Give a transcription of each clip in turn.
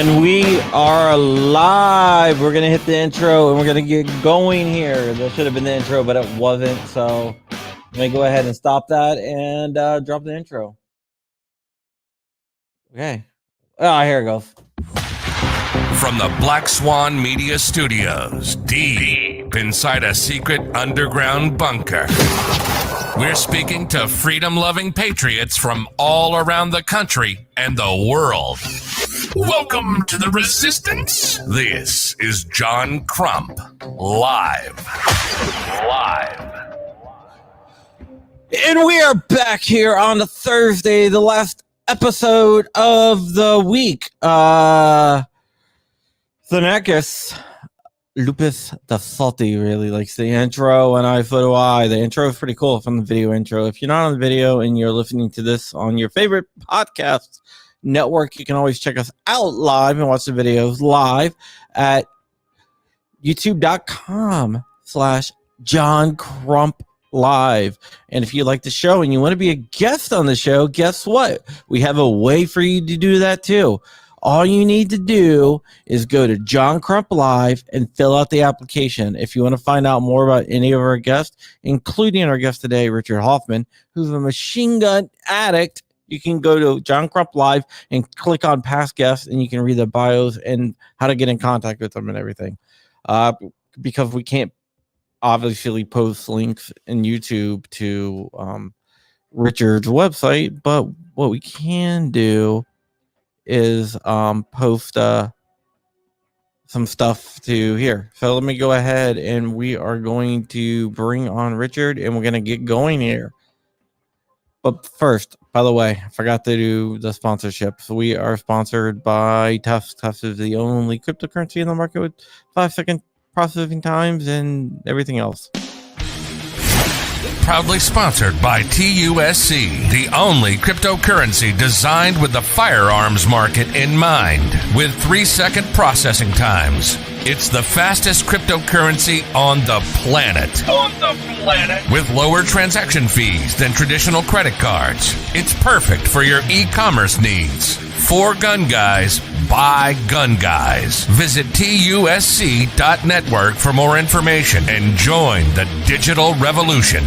And we are live. We're going to hit the intro and we're going to get going here. That should have been the intro, but it wasn't. So let me go ahead and stop that and drop the intro. Okay. Oh, here it goes. From the Black Swan Media Studios, deep inside a secret underground bunker, we're speaking to freedom-loving patriots from all around the country and the world. Welcome to the Resistance. This is John Crump, live. And we are back here on a Thursday, the last episode of the week. Thanakis, Lupus the Salty really likes the intro, and so do I. The intro is pretty cool from the video intro. If you're not on the video and you're listening to this on your favorite podcast network, you can always check us out live and watch the videos live at youtube.com/John Crump Live. And if you like the show and you want to be a guest on the show, guess what? We have a way for you to do that too. All you need to do is go to John Crump Live and fill out the application. If you want to find out more about any of our guests, including our guest today, Richard Hoffman, who's a machine gun addict, you can go to John Crump Live and click on past guests, and you can read the bios and how to get in contact with them and everything. Because we can't obviously post links in YouTube to Richard's website, but what we can do is post some stuff to here. So let me go ahead and we are going to bring on Richard and we're going to get going here. But first, by the way, I forgot to do the sponsorship. So we are sponsored by Tufts. Tufts is the only cryptocurrency in the market with 5-second processing times and everything else. Proudly sponsored by TUSC, the only cryptocurrency designed with the firearms market in mind, with 3-second processing times. It's the fastest cryptocurrency on the planet. With lower transaction fees than traditional credit cards. It's perfect for your e-commerce needs. For gun guys, by gun guys. Visit TUSC.network for more information and join the digital revolution.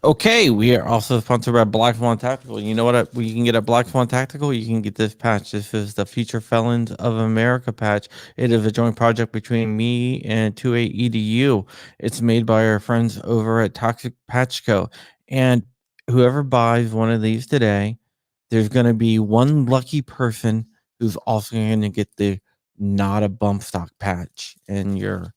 Okay, we are also sponsored by Black Swan Tactical. You know what you can get at Black Swan Tactical? You can get this patch. This is the Future Felons of America patch. It is a joint project between me and 28EDU. It's made by our friends over at Toxic Patch Co. And whoever buys one of these today, there's going to be one lucky person who's also going to get the not a bump stock patch in your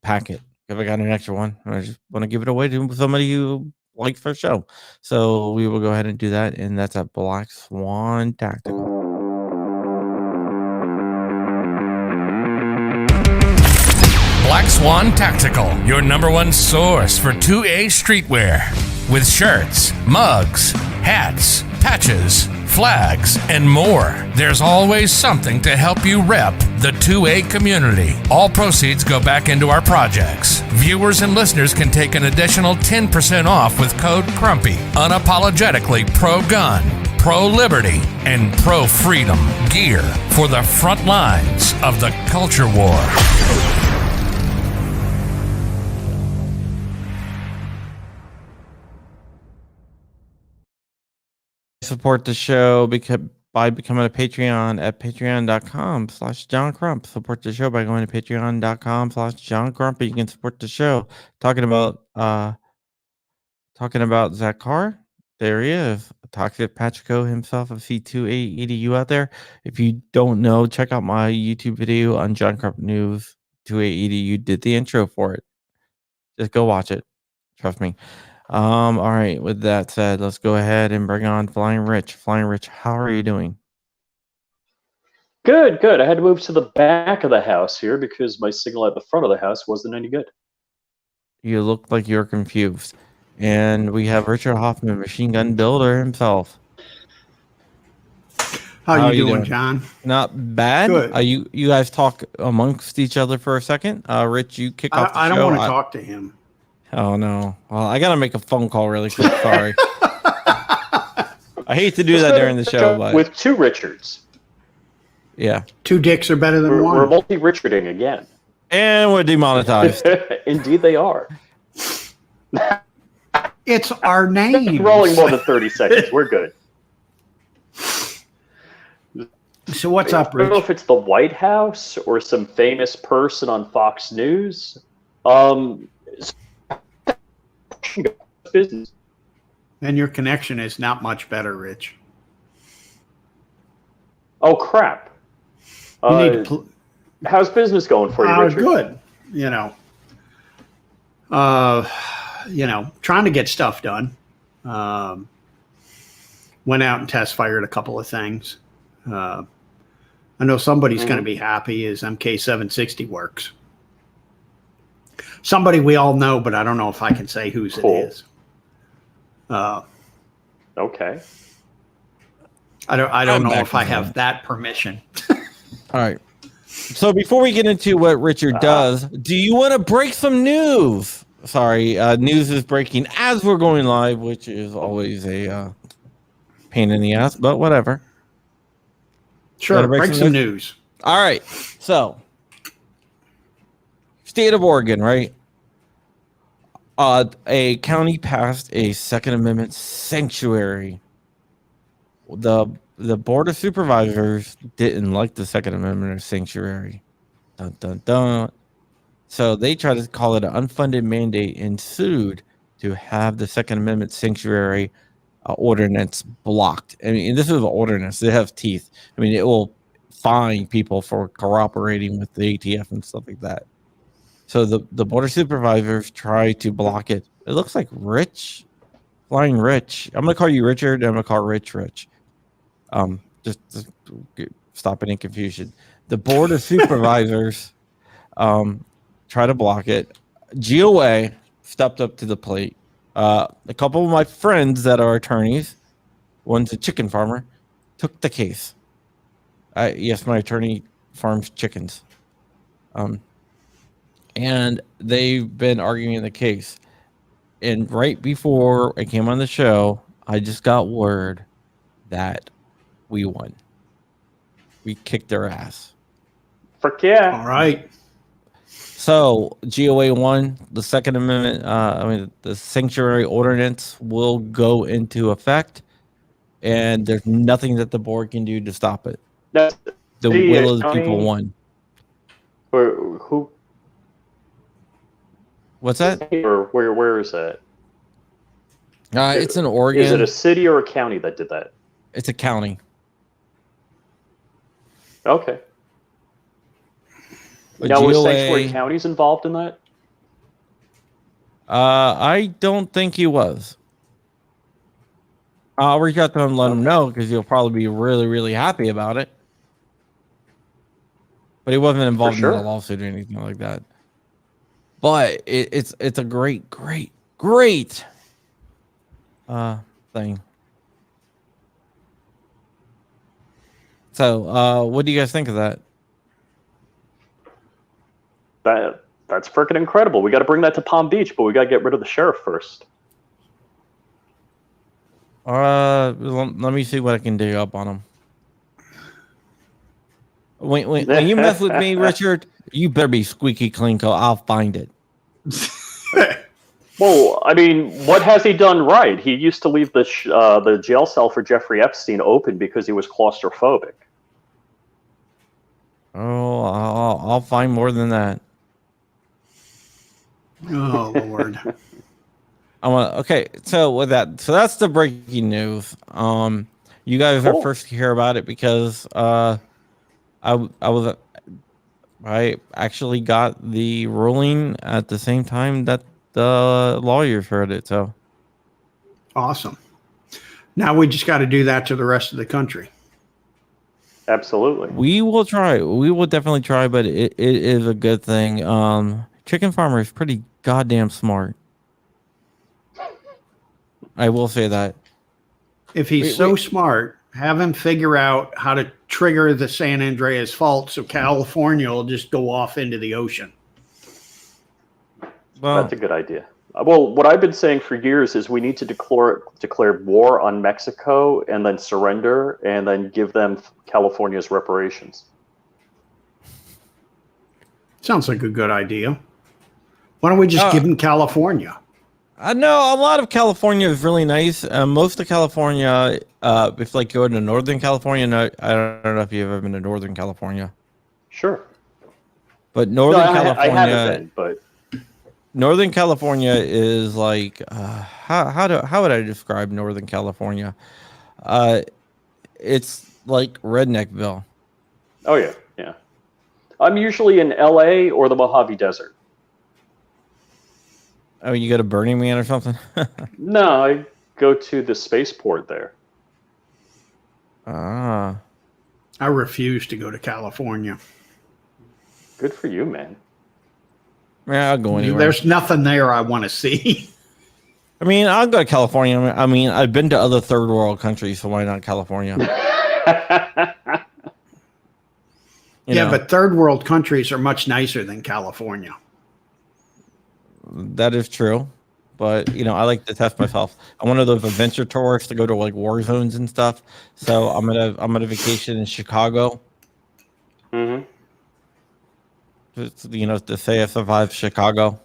packet. If I got an extra one, I just want to give it away to somebody who likes our show. So we will go ahead and do that, and that's at Black Swan Tactical. Black Swan Tactical, your number one source for 2A streetwear. With shirts, mugs, hats, patches, flags, and more. There's always something to help you rep the 2A community. All proceeds go back into our projects. Viewers and listeners can take an additional 10% off with code CRUMPY. Unapologetically pro-gun, pro-liberty, and pro-freedom gear for the front lines of the culture war. Support the show by becoming a Patreon at patreon.com/John Crump. Support the show by going to patreon.com/John Crump. You can support the show. Talking about Zach Carr. There he is. Toxic Patrico himself of C28EDU out there. If you don't know, check out my YouTube video on John Crump News. 28EDU did the intro for it. Just go watch it. Trust me. All right. With that said, let's go ahead and bring on Flying Rich. Flying Rich, how are you doing? Good. I had to move to the back of the house here because my signal at the front of the house wasn't any good. You look like you're confused. And we have Richard Hoffman, machine gun builder himself. How you doing, John? Not bad. Good. You guys talk amongst each other for a second. Rich, you kick off the show. I don't want to talk to him. Oh, no. Well, I got to make a phone call really quick. Sorry. I hate to do that during the show, but with two Richards. yeah. Two dicks are better than one. We're multi-Richarding again. And we're demonetized. Indeed, they are. It's our name. Rolling more than 30 seconds. We're good. So what's up, I don't know Rich? if it's the White House or some famous person on Fox News. Business. And your connection is not much better, Rich. Oh crap! You need to How's business going for you, Richard? good. Trying to get stuff done. Went out and test fired a couple of things. I know somebody's going to be happy as MK760 works. Somebody we all know, but I don't know if I can say whose it is. Okay. I don't know if I have that permission. All right. So before we get into what Richard does, do you want to break some news? Sorry, news is breaking as we're going live, which is always a pain in the ass, but whatever. Sure, break some news. All right. So, state of Oregon, right? A county passed a Second Amendment sanctuary. The Board of Supervisors didn't like the Second Amendment or sanctuary. Dun, dun, dun. So they tried to call it an unfunded mandate and sued to have the Second Amendment sanctuary ordinance blocked. I mean, this is an ordinance. They have teeth. I mean, it will fine people for cooperating with the ATF and stuff like that. So the Board of Supervisors tried to block it. It looks like Flying Rich. I'm going to call you Richard. I'm going to call Rich. Just stop any confusion. The Board of Supervisors try to block it. GOA stepped up to the plate. A couple of my friends that are attorneys, one's a chicken farmer, took the case. Yes, my attorney farms chickens. And they've been arguing the case. And right before I came on the show, I just got word that we won. We kicked their ass. Frick yeah. All right. So GOA won. The Second Amendment, the sanctuary ordinance will go into effect, and there's nothing that the board can do to stop it. That's The will of the people won. Who? What's that? Or where is that? It's in Oregon. Is it a city or a county that did that? It's a county. Okay. But Now, was GOA Sanctuary County's involved in that? I don't think he was. I'll reach out to him and let him know because he'll probably be really, really happy about it. But he wasn't involved in a lawsuit or anything like that. But it's a great thing. So, what do you guys think of that? That's freaking incredible. We got to bring that to Palm Beach, but we got to get rid of the sheriff first. Let me see what I can dig up on him. When you mess with me, Richard, you better be squeaky clean, cause I'll find it. Well, I mean, what has he done right? He used to leave the jail cell for Jeffrey Epstein open because he was claustrophobic. Oh, I'll find more than that. Oh Lord. Okay, so that's the breaking news. You guys are first to hear about it because I actually got the ruling at the same time that the lawyers heard it. So Awesome. Now we just got to do that to the rest of the country. Absolutely. we will try. We will definitely try, but it is a good thing. Chicken Farmer is pretty goddamn smart. I will say that. If he's smart, have him figure out how to trigger the San Andreas Fault so California will just go off into the ocean. Well, That's a good idea. Well, what I've been saying for years is we need to declare war on Mexico and then surrender and then give them California's reparations. Sounds like a good idea. Why don't we just give them California? I know a lot of California is really nice. Most of California, if like go to Northern California, no, I don't know if you've ever been to Northern California, Sure. but Northern California, I haven't been, but Northern California is like how would I describe Northern California? It's like Redneckville. oh yeah, yeah. I'm usually in LA or the Mojave Desert. Oh, you go to Burning Man or something? No, I go to the spaceport there. Ah, I refuse to go to California. Good for you, man. yeah, I'll go anywhere. There's nothing there I want to see. I mean, I'll go to California. I mean, I've been to other third world countries, so why not California? You know, but third world countries are much nicer than California. that is true. But I like to test myself. I'm one of those adventure tourists to go to like war zones and stuff. So I'm gonna vacation in Chicago. Mm-hmm. To say I survived Chicago.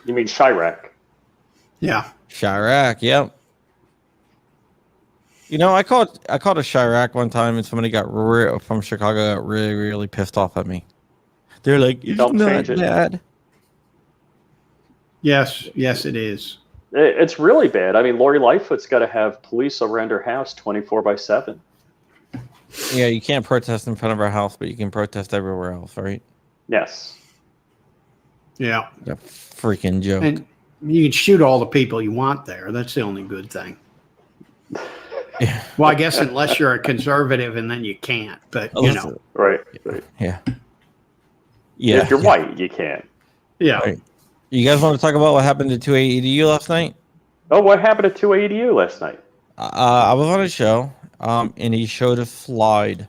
You mean Chirac? Yeah. Chirac, yep. I called a Chirac one time, and somebody from Chicago got really, really pissed off at me. They're like, "It's Don't not change it." bad." Yes, it is. It's really bad. I mean, Lori Lightfoot's got to have police around her house 24/7. Yeah, you can't protest in front of our house, but you can protest everywhere else, right? Yes. Yeah. A freaking joke. And you can shoot all the people you want there. That's the only good thing. Yeah. Well, I guess unless you're a conservative and then you can't, but Right. Yeah. Yeah. If you're white, you can't. Yeah. Right. You guys want to talk about what happened to 2AEDU last night? Oh, what happened to 2ADU last night? I was on a show, and he showed a slide.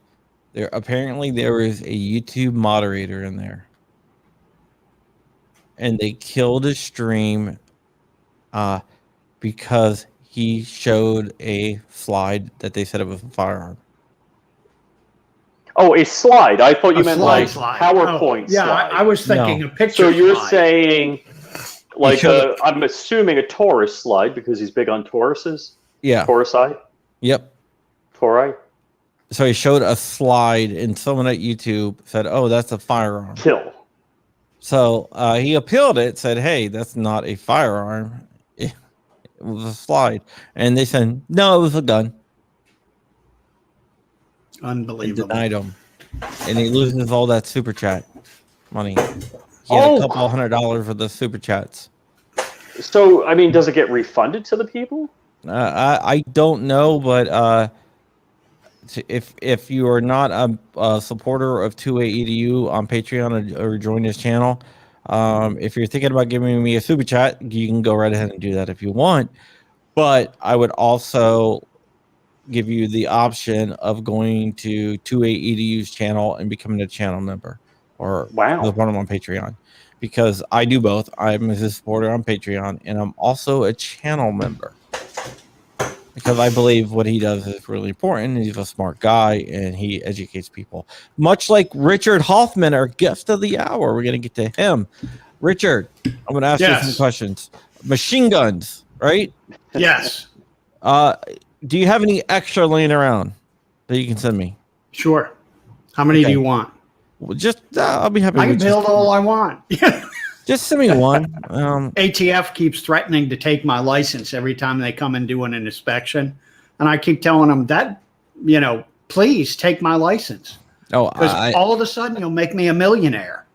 Apparently there was a YouTube moderator in there, and they killed his stream, because he showed a slide that they said it was a firearm. Oh, a slide. I thought you meant slide. PowerPoint Yeah, slide. I was thinking a picture. So you're slide. saying, like, I'm assuming a Taurus slide because he's big on Tauruses? Yeah. Taurusi? Yep. Tauri? So he showed a slide, and someone at YouTube said, "Oh, that's a firearm." Kill. So he appealed it, said, "Hey, that's not a firearm. It was a slide." And they said, "No, it was a gun." And Unbelievable. denied him. And he loses all that super chat money. He had Oh. a couple $100 for the super chats. So, I mean, does it get refunded to the people? I don't know, but if you are not a supporter of 2AEDU on Patreon or join his channel, if you're thinking about giving me a super chat, you can go right ahead and do that if you want. But I would also give you the option of going to 2AEDU's channel and becoming a channel member or support him on Patreon, because I do both. I'm a supporter on Patreon, and I'm also a channel member because I believe what he does is really important. He's a smart guy, and he educates people, much like Richard Hoffman, our guest of the hour. We're going to get to him. Richard, I'm going to ask you some questions. Machine guns, right? Yes. Do you have any extra laying around that you can send me? Sure. How many do you want? Well, just I'll be happy. I can build all I want. Just send me one. ATF keeps threatening to take my license every time they come and do an inspection, and I keep telling them that, please take my license. Oh, because all of a sudden you'll make me a millionaire.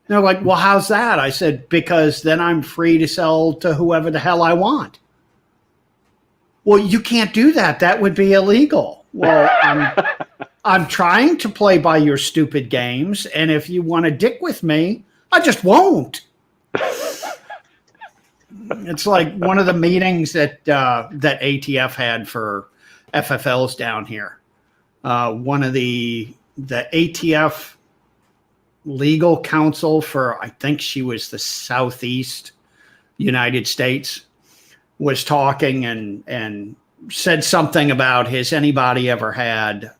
They're like, "Well, how's that?" I said, "Because then I'm free to sell to whoever the hell I want." Well, you can't do that. That would be illegal. Well, I'm trying to play by your stupid games, and if you want to dick with me, I just won't. It's like one of the meetings that ATF had for FFLs down here. One of the ATF legal counsel for, I think she was the Southeast United States, was talking and said something about, has anybody ever had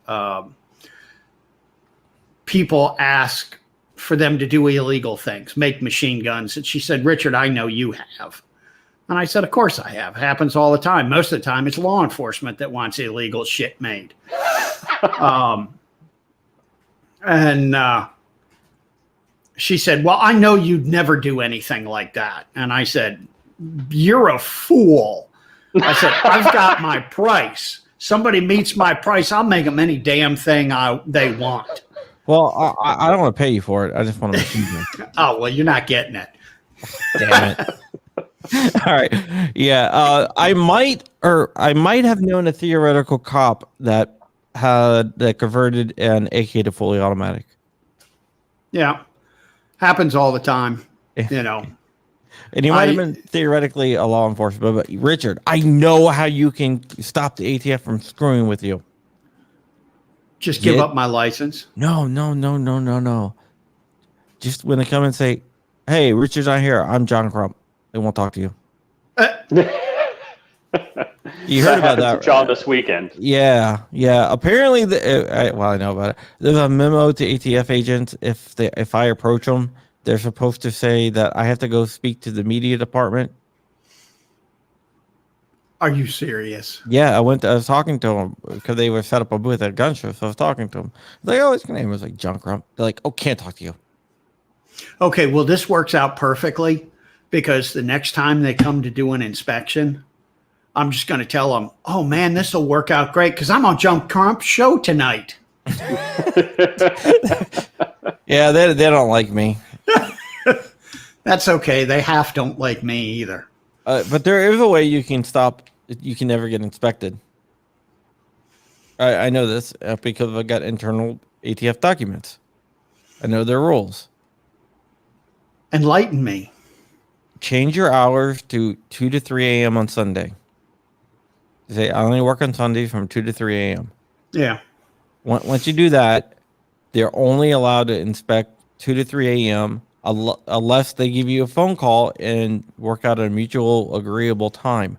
people ask for them to do illegal things, make machine guns? And she said, Richard, I know you have. And I said, of course I have. It happens all the time. Most of the time, it's law enforcement that wants illegal shit made. She said, well, I know you'd never do anything like that. And I said, you're a fool. I said, I've got my price. Somebody meets my price, I'll make them any damn thing they want. Well, I don't want to pay you for it. I just want to machine gun. Oh, well, you're not getting it. Damn it. All right. Yeah. I might have known a theoretical cop that converted an AK to fully automatic. Yeah. Happens all the time. You know. And he might have been theoretically a law enforcement, but Richard, I know how you can stop the ATF from screwing with you. Just give up my license. No. Just when they come and say, hey, Richard's not here, I'm John Crump. They won't talk to you. You heard about that, to John, this weekend. Yeah. Apparently, I know about it. There's a memo to ATF agents. If I approach them, they're supposed to say that I have to go speak to the media department. Are you serious? Yeah, I was talking to them because they were set up a booth at a gun show. So I was talking to them. Like, oh, his name was like John Crump. They're like, oh, can't talk to you. Okay, well, this works out perfectly because the next time they come to do an inspection, I'm just going to tell them, oh, man, this will work out great because I'm on John Crump's show tonight. Yeah, they don't like me. That's okay. They don't like me either. But there is a way you can stop. You can never get inspected. I know this because I got internal ATF documents. I know their rules. Enlighten me. Change your hours to 2 to 3 a.m. on Sunday. Say, I only work on Sundays from 2 to 3 a.m. Yeah. Once you do that, they're only allowed to inspect 2 to 3 a.m. Unless they give you a phone call and work out a mutual agreeable time.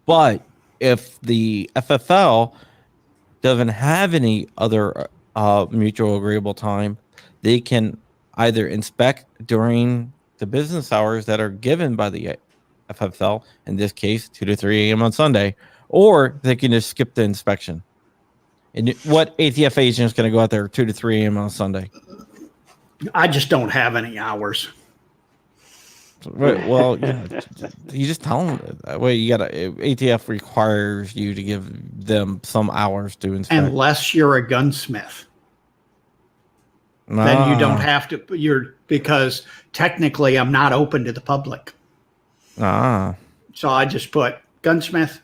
But if the FFL doesn't have any other mutual agreeable time, they can either inspect during the business hours that are given by the FFL, in this case, 2 to 3 a.m. on Sunday, or they can just skip the inspection. And what ATF agent is going to go out there 2 to 3 a.m. on Sunday? I just don't have any hours. Well, yeah, you just tell them. Well, ATF requires you to give them some hours to inspect. Unless you're a gunsmith. Then you don't have to. Because technically I'm not open to the public. So I just put gunsmith.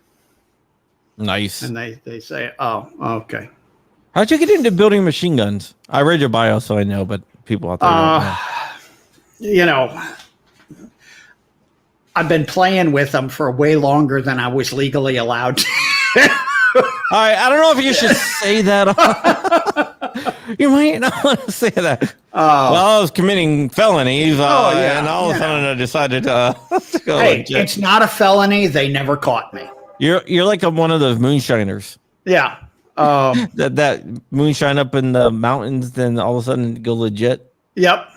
Nice. And they say, oh, okay. How'd you get into building machine guns? I read your bio, so I know, but people out there don't know. You know, I've been playing with them for way longer than I was legally allowed to. All right, I don't know if you should say that. You might not want to say that. Well, I was committing felonies, and all of a sudden I decided to go. Hey, it's not a felony. They never caught me. You're like one of those moonshiners. Yeah. That moonshine up in the mountains, then all of a sudden go legit. Yep.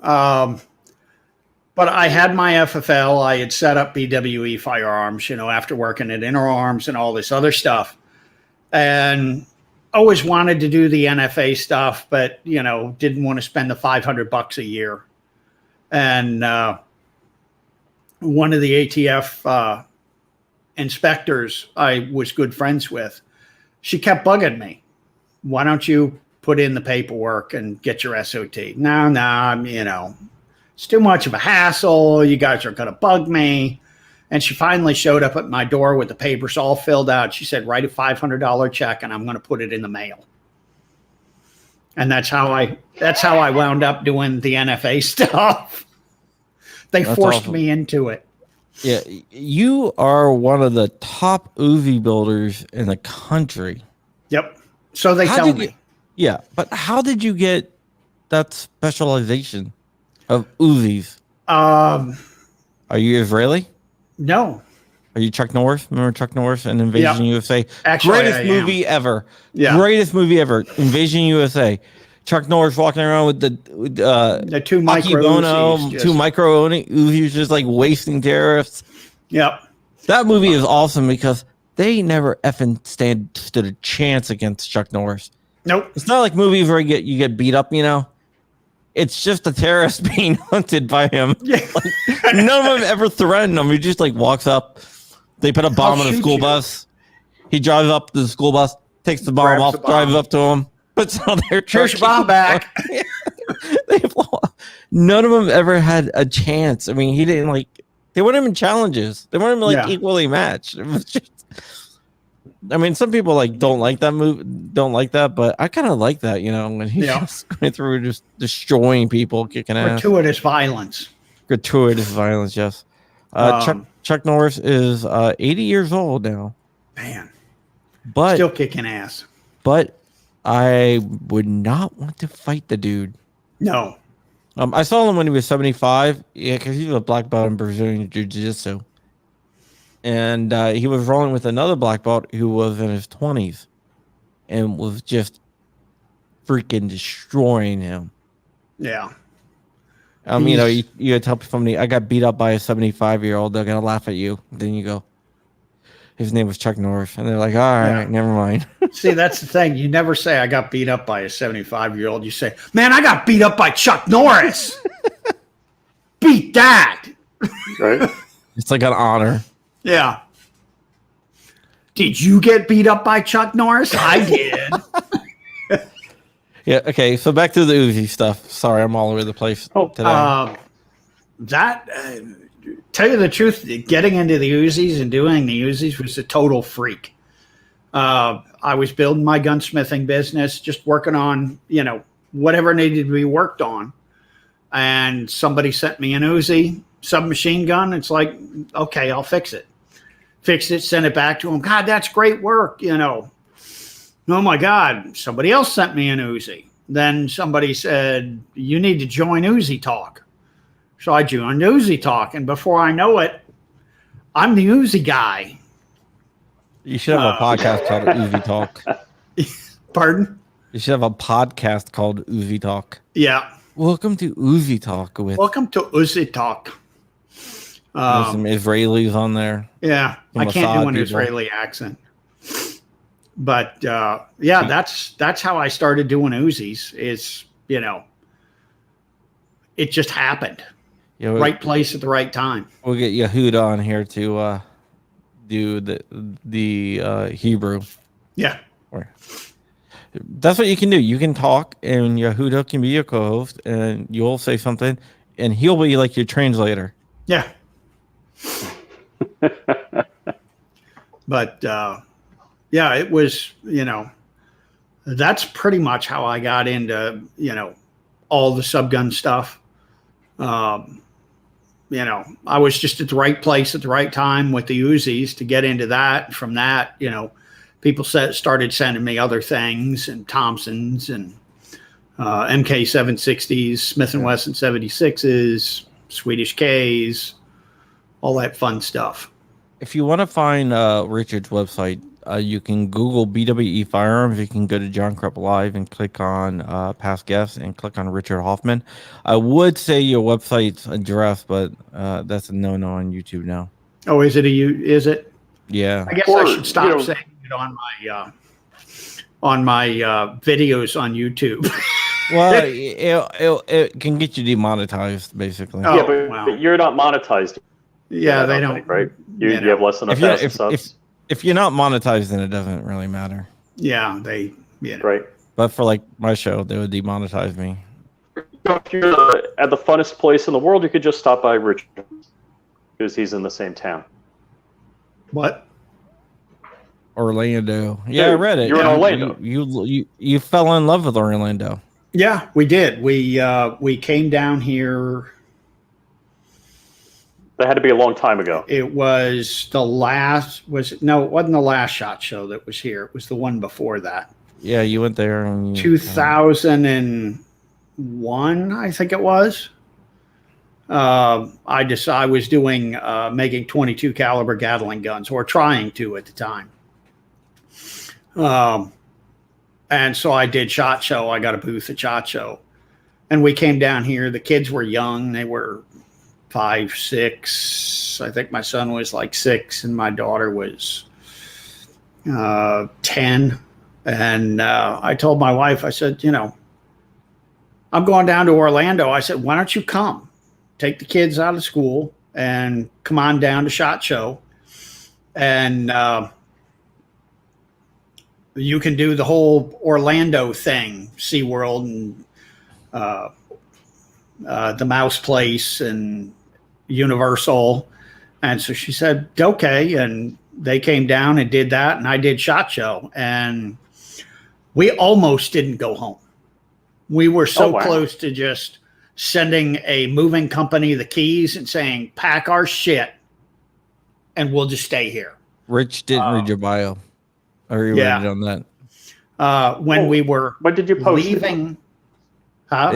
But I had my FFL. I had set up BWE firearms, after working at Inner Arms and all this other stuff. And always wanted to do the NFA stuff, but, didn't want to spend the $500 a year. And one of the ATF inspectors I was good friends with, she kept bugging me. Why don't you put in the paperwork and get your SOT? No, it's too much of a hassle. You guys are going to bug me. And she finally showed up at my door with the papers all filled out. She said, write a $500 check and I'm going to put it in the mail. And that's how I wound up doing the NFA stuff. That's forced awesome. Me into it. Yeah, you are one of the top Uzi builders in the country. Yep. So they tell me. Yeah, but how did you get that specialization of Uzis? Are you Israeli? No. Are you Chuck Norris? Remember Chuck Norris and Invasion USA? Actually, Greatest movie ever. Yeah. Greatest movie ever. Invasion USA. Chuck Norris walking around with the two micro Bono, Uzis, two micro Uzis just like wasting terrorists. Yep. That movie is awesome because they never effing stood a chance against Chuck Norris. Nope. It's not like movies where you get beat up, you know. It's just a terrorist being hunted by him. Yeah. Like, none of them ever threatened him. He just like walks up. They put a bomb on a school bus. He drives up to the school bus, takes the bomb off, drives up to him, puts it on their truck. Here's your bomb back. None of them ever had a chance. I mean, he didn't like. They weren't even challenges. They weren't even like equally matched. It was just. I mean, some people like don't like that move, don't like that, but I kind of like that. You know, when he's just going through just destroying people, kicking ass. Gratuitous violence. Gratuitous violence. Yes. Chuck Norris is 80 years old now. Man, but still kicking ass. But I would not want to fight the dude. No. I saw him when he was 75. Yeah, because he's a black belt in Brazilian Jiu-Jitsu. And he was rolling with another black belt who was in his 20s and was just freaking destroying him. Yeah. You know, you tell somebody, I got beat up by a 75-year-old, they're going to laugh at you. Then you go, his name was Chuck Norris. And they're like, all right, never mind. See, that's the thing. You never say, I got beat up by a 75-year-old. You say, man, I got beat up by Chuck Norris. Beat that. Right? It's like an honor. Yeah. Did you get beat up by Chuck Norris? I did. Yeah. Okay. So back to the Uzi stuff. Sorry, I'm all over the place today. Tell you the truth, getting into the Uzis and doing the Uzis was a total freak. I was building my gunsmithing business, just working on, whatever needed to be worked on. And somebody sent me an Uzi submachine gun. It's like, okay, I'll fix it. Fixed it, sent it back to him. God, that's great work, Oh my God, somebody else sent me an Uzi. Then somebody said, you need to join Uzi Talk. So I joined Uzi Talk, and before I know it, I'm the Uzi guy. You should have a podcast called Uzi Talk. Pardon? You should have a podcast called Uzi Talk. Yeah. Welcome to Uzi Talk. Welcome to Uzi Talk. There's some Israelis on there. Yeah, I can't do an Israeli accent. But that's how I started doing Uzis. Is it just happened. Right place at the right time. We'll get Yehuda on here to do the Hebrew. Yeah. That's what you can do. You can talk, and Yehuda can be your co-host, and you'll say something, and he'll be like your translator. Yeah. But it was, that's pretty much how I got into, all the subgun stuff. I was just at the right place at the right time with the Uzis to get into that. From that, people started sending me other things, and Thompsons and MK 760s, Smith & Wesson 76s, Swedish Ks, all that fun stuff. If you want to find Richard's website, you can Google BWE Firearms. You can go to John Krupp Live and click on past guests and click on Richard Hoffman. I would say your website's address, but that's a no-no on YouTube now. Oh, is it is it? Yeah. I guess I should stop saying it on my videos on YouTube. Well, it can get you demonetized, basically. Oh, yeah, but you're not monetized. Yeah, they don't. Right? You have less than 1,000 subs. If you're not monetized, then it doesn't really matter. Yeah, Right. But for like my show, they would demonetize me. If you're at the funnest place in the world, you could just stop by Richard because he's in the same town. What? Orlando. Yeah, I read it. You're in Orlando. You fell in love with Orlando. Yeah, we did. We came down here. That had to be a long time ago. It was the last. It wasn't the last SHOT Show that was here. It was the one before that. Yeah, you went there in 2001, I think it was. I was doing making 22 caliber Gatling guns, or trying to at the time. And so I did SHOT Show. I got a booth at SHOT Show, and we came down here. The kids were young; they were 5, 6. I think my son was like 6, and my daughter was 10. And I told my wife, I said, I'm going down to Orlando. I said, why don't you come? Take the kids out of school and come on down to SHOT Show. And you can do the whole Orlando thing, SeaWorld and the Mouse Place and Universal. And so she said, okay. And they came down and did that. And I did SHOT Show. And we almost didn't go home. We were so close to just sending a moving company the keys and saying, pack our shit and we'll just stay here. Rich didn't read your bio. Or you read it on that. When did you post leaving, it? Huh?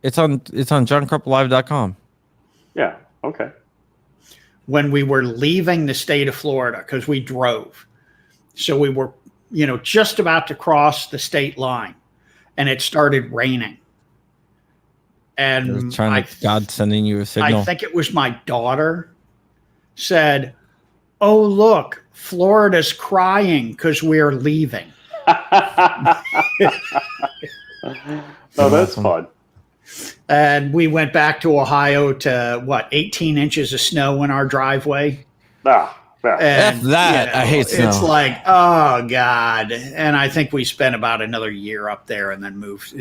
It's on johncrumpalive.com. Yeah. Okay. When we were leaving the state of Florida, because we drove. So we were, just about to cross the state line, and it started raining. And God sending you a signal. I think it was my daughter said, oh, look, Florida's crying because we're leaving. Oh, that's fun. And we went back to Ohio to 18 inches of snow in our driveway. F that. I hate snow. It's like, oh God. And I think we spent about another year up there and then moved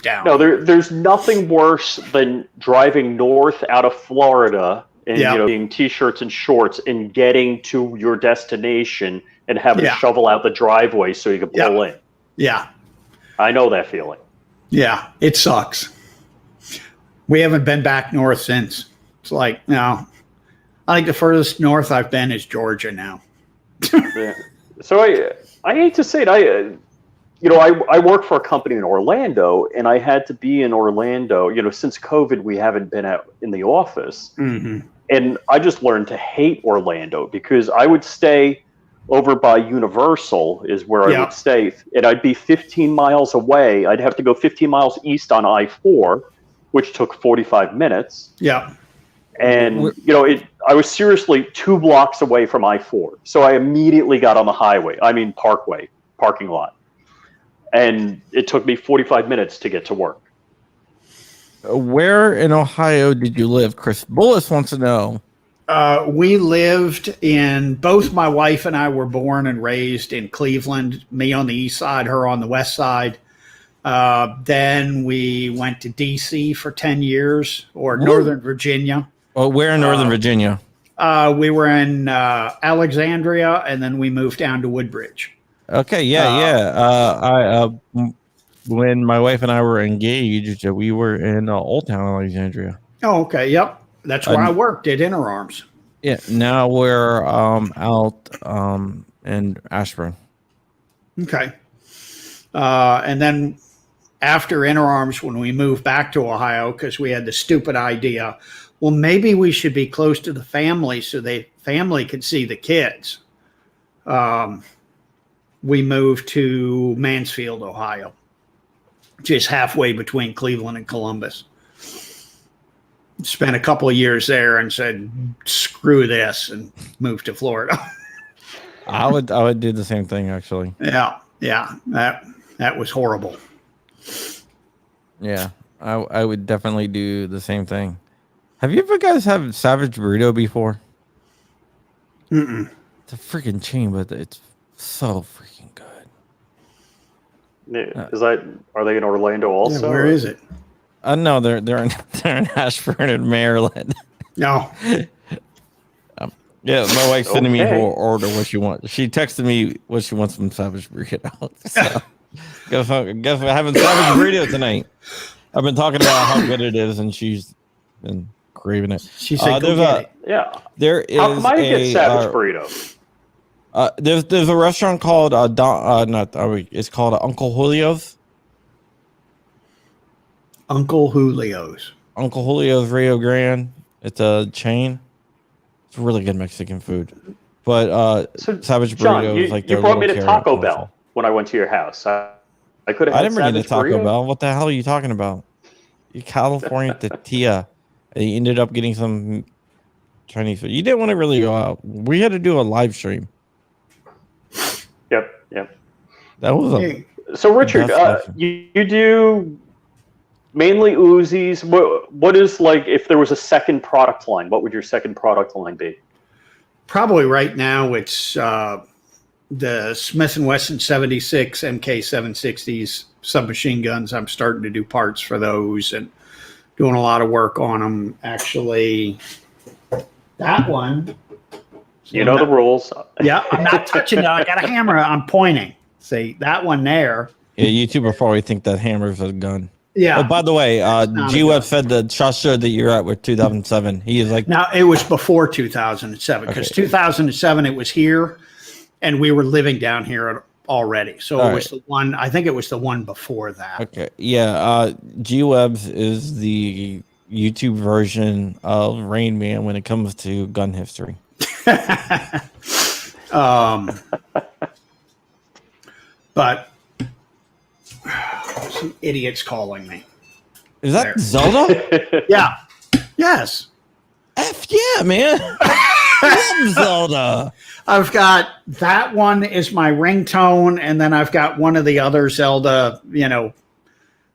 down. No, there's nothing worse than driving north out of Florida and being t-shirts and shorts and getting to your destination and having to shovel out the driveway so you can pull in. Yeah. I know that feeling. Yeah, it sucks. We haven't been back north since. It's like, no. I think the furthest north I've been is Georgia now. Yeah. So I hate to say it. I work for a company in Orlando, and I had to be in Orlando. Since COVID, we haven't been out in the office. Mm-hmm. And I just learned to hate Orlando because I would stay over by Universal is where I would stay. And I'd be 15 miles away. I'd have to go 15 miles east on I-4, which took 45 minutes. Yeah. And, I was seriously 2 blocks away from I-4. So I immediately got on the parking lot. And it took me 45 minutes to get to work. Where in Ohio did you live? Chris Bullis wants to know. We lived both my wife and I were born and raised in Cleveland, me on the east side, her on the west side. Then we went to D.C. for 10 years, or Northern Virginia. Oh, where in Northern Virginia? We were in Alexandria, and then we moved down to Woodbridge. Okay, yeah. When my wife and I were engaged, we were in Old Town Alexandria. Oh, okay, yep. That's where I worked at Interarms. Yeah, now we're out in Ashburn. Okay. And then after Interarms, when we moved back to Ohio, because we had the stupid idea, well, maybe we should be close to the family so the family could see the kids. We moved to Mansfield, Ohio, just halfway between Cleveland and Columbus. Spent a couple of years there and said, screw this, and moved to Florida. I would do the same thing, actually. Yeah. That was horrible. Yeah, I would definitely do the same thing. Have you ever guys had Savage Burrito before? Mm-mm. It's a freaking chain, but it's so freaking good. Are they in Orlando also? Yeah, where is it? No, they're in Ashburn in Maryland. No. Yeah, my wife's sending me her order what she wants. She texted me what she wants from Savage Burrito. So guess we're having Savage Burrito tonight. I've been talking about how good it is, and she's been craving it. She said, "Go get it." Yeah, there is. How come I get Savage Burrito? There's a restaurant called it's called Uncle Julio's. Uncle Julio's. Uncle Julio's Rio Grande. It's a chain. It's really good Mexican food. But So, Savage John, Burrito is like you their brought me little to carrot Taco also. Bell when I went to your house. I could have I had didn't bring you to Savage Taco Burrito. Bell. What the hell are you talking about? You California tortilla. And you ended up getting some Chinese food. You didn't want to really go out. We had to do a live stream. Yep. That was a Hey, So, Richard, That's awesome. you do mainly Uzis. What is, like, if there was a second product line, what would your second product line be? probably right now it's the Smith & Wesson 76 MK760s submachine guns. I'm starting to do parts for those and doing a lot of work on them. Actually, that one. You know the rules. Yeah, I'm not touching it. I got a hammer. I'm pointing. See, that one there. Yeah, you two before we think that hammer's a gun. Yeah. Oh, by the way, not a G-Web gun. said the shot show that you're at with 2007. He is like, Now, it was before 2007 because Okay. 2007 it was here and we were living down here already. So All it was the one, I think it was the one before that. okay, yeah, G-Webs is the YouTube version of Rain Man when it comes to gun history. But some idiots calling me. Is that There. Zelda? Yeah. Yes. F yeah, man. I love Zelda. I've got that one is my ringtone, and then I've got one of the other Zelda,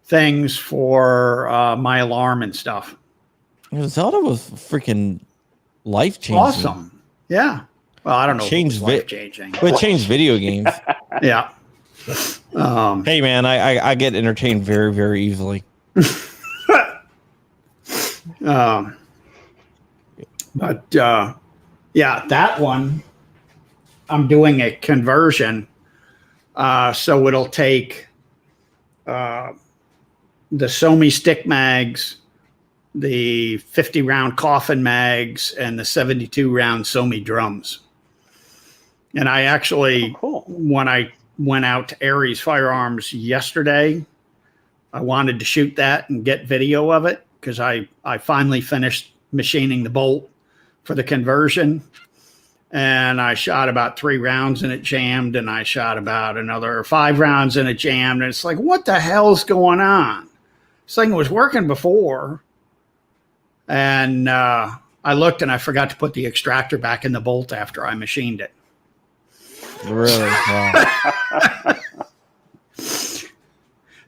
things for my alarm and stuff. Zelda was freaking life changing. Awesome. Yeah. Well, I don't know. Changed life changing. But it changed video games. Yeah. Hey man, I get entertained very, very easily. But yeah, that one, I'm doing a conversion. So it'll take the Somi stick mags, the 50 round coffin mags, and the 72 round Somi drums. And I actually, Cool. when I went out to Aries Firearms yesterday, I wanted to shoot that and get video of it because I finally finished machining the bolt for the conversion. And I shot about 3 rounds and it jammed, and I shot about another 5 rounds and it jammed. And it's like, what the hell's going on? This thing was working before. And I looked and I forgot to put the extractor back in the bolt after I machined it. Really? Wow.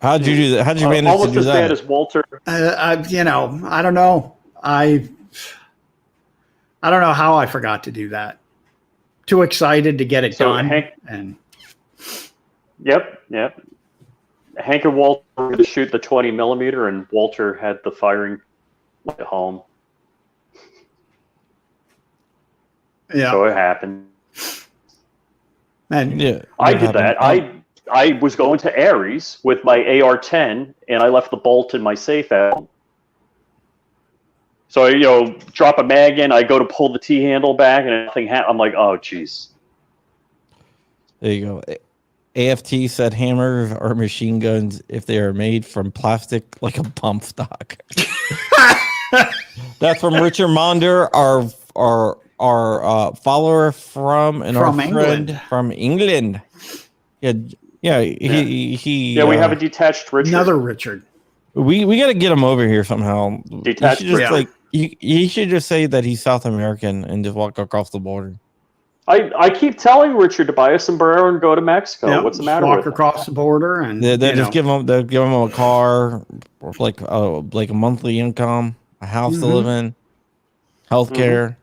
How'd you do that? How'd you manage to Almost do as bad that? as Walter. I don't know. I don't know how I forgot to do that. Too excited to get it So, done. Hank- And Yep. Hank and Walter were going to shoot the 20 millimeter, and Walter had the firing at home. yeah, So it happened. and Yeah, I what did that. happened? I was going to Aries with my AR-10, and I left the bolt in my safe at home. So I, drop a mag in. I go to pull the T-handle back, and nothing happened. I'm like, oh, jeez. There you go. AFT said hammers are machine guns if they are made from plastic like a bump stock. That's from Richard Monder, our follower from our England. friend from England. Yeah. He. Yeah, we have a detached Richard. another Richard. We got to get him over here somehow. Detached You should just Richard. he should just say that he's South American and just walk across the border. I keep telling Richard to buy a sombrero and go to Mexico. Yep, What's the just matter walk with him? across the border and They you just know. they'll give him a car, or like a monthly income, a house to live in, health care.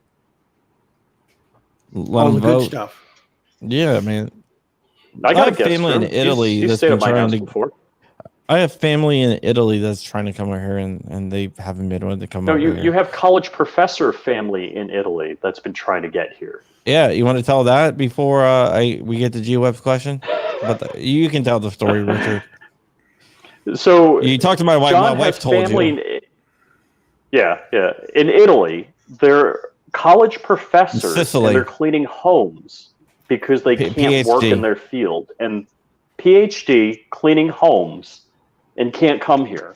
Let all him the good vote. stuff. Yeah, I mean, I got a have guest family in room. Italy He's that's stayed been at my trying house to. before. I have family in Italy that's trying to come over here, and they haven't been able to come No, over you here. have college professor family in Italy that's been trying to get here. Yeah, you want to tell that before we get to G-Web's question? But you can tell the story, Richard. So You talked to my wife. John My wife has told family you. Yeah. In Italy, they're college professors Sicily. and they're cleaning homes because they can't work PhD. in their field. And PhD cleaning homes and can't come here.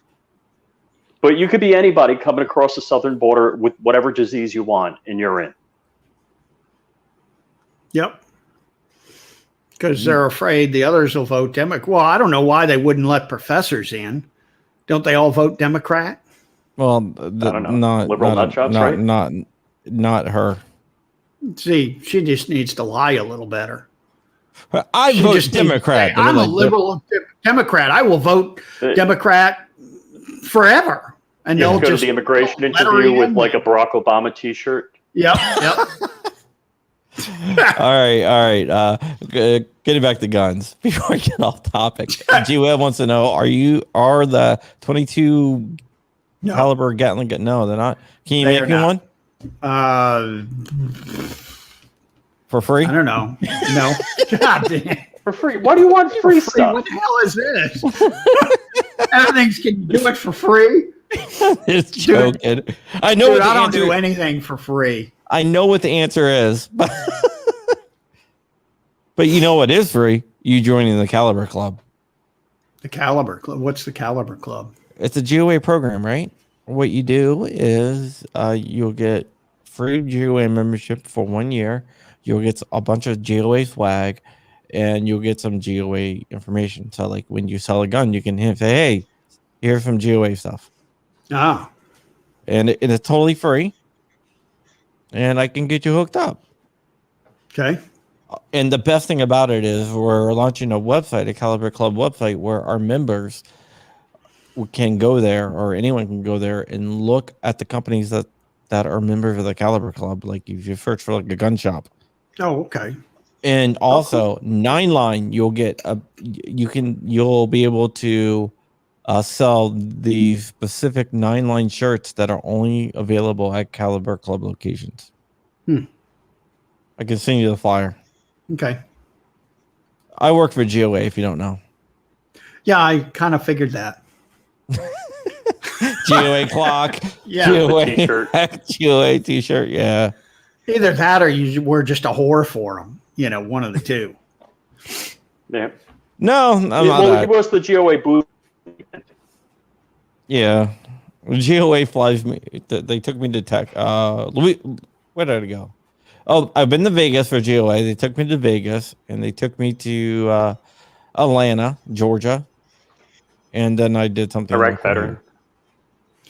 But you could be anybody coming across the southern border with whatever disease you want, and you're in. Yep. Because they're afraid the others will vote Democrat. Well, I don't know why they wouldn't let professors in. Don't they all vote Democrat? Well, I don't know. Liberal nutjobs, right? Not her. See, she just needs to lie a little better. I vote Democrat. Say, I'm a liberal Democrat. I will vote Democrat forever. And You they'll go to just the immigration interview with like a Barack Obama T-shirt. Yep. All right. Getting back to guns before I get off topic. G-Web wants to know: Are the 22 caliber Gatling gun? No, they're not. Can you make me one? For free? I don't know. No. God damn. For free? Why do you want free stuff? What the hell is this? Everything's can you do it for free? It's joking. I know. Dude, I don't do anything for free. I know what the answer is, but but you know what is free? You joining the Caliber Club. The Caliber Club. What's the Caliber Club? It's a GOA program, right? What you do is you'll get free GOA membership for 1 year. You'll get a bunch of GOA swag, and you'll get some GOA information. So, like when you sell a gun, you can say, "Hey, here's some GOA stuff." Ah, and it's totally free, and I can get you hooked up. Okay. And the best thing about it is we're launching a website, a Caliber Club website, where our members can go there, or anyone can go there and look at the companies that are members of the Caliber Club. Like if you search for like a gun shop. Oh, okay. And also 9line, you'll be able to sell the specific 9line shirts that are only available at Caliber Club locations. I can send you the flyer. Okay. I work for GOA, if you don't know. Yeah, I kind of figured that. GOA clock. Yeah. GOA t-shirt. GOA t-shirt. Yeah. Either that or you were just a whore for them. You know, one of the two. Yeah. No, I'm not well, that. it was the GOA booth. Yeah. GOA flies me. They took me to tech. Where did I go? Oh, I've been to Vegas for GOA. They took me to Vegas, and they took me to Atlanta, Georgia, and then I did something. Iraq veteran.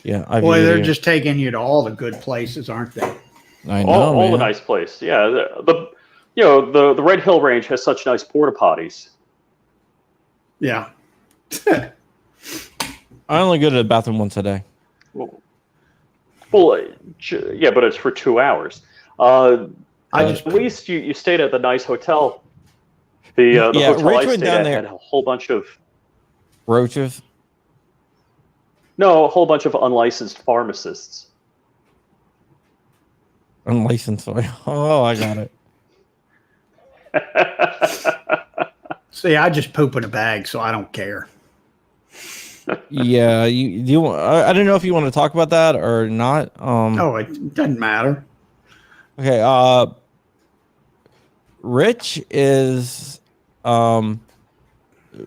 Yeah, boy, they're just taking you to all the good places, aren't they? I know, all the nice place. Yeah, the Red Hill Range has such nice porta potties. Yeah. I only go to the bathroom once a day. Well, yeah, but it's for 2 hours. At least you stayed at the nice hotel. The hotel I stayed at had a whole bunch of roaches. No, a whole bunch of unlicensed pharmacists. Unlicensed. Oh, I got it. See, I just poop in a bag, so I don't care. Yeah, I don't know if you want to talk about that or not. Oh, it doesn't matter. Okay. Rich is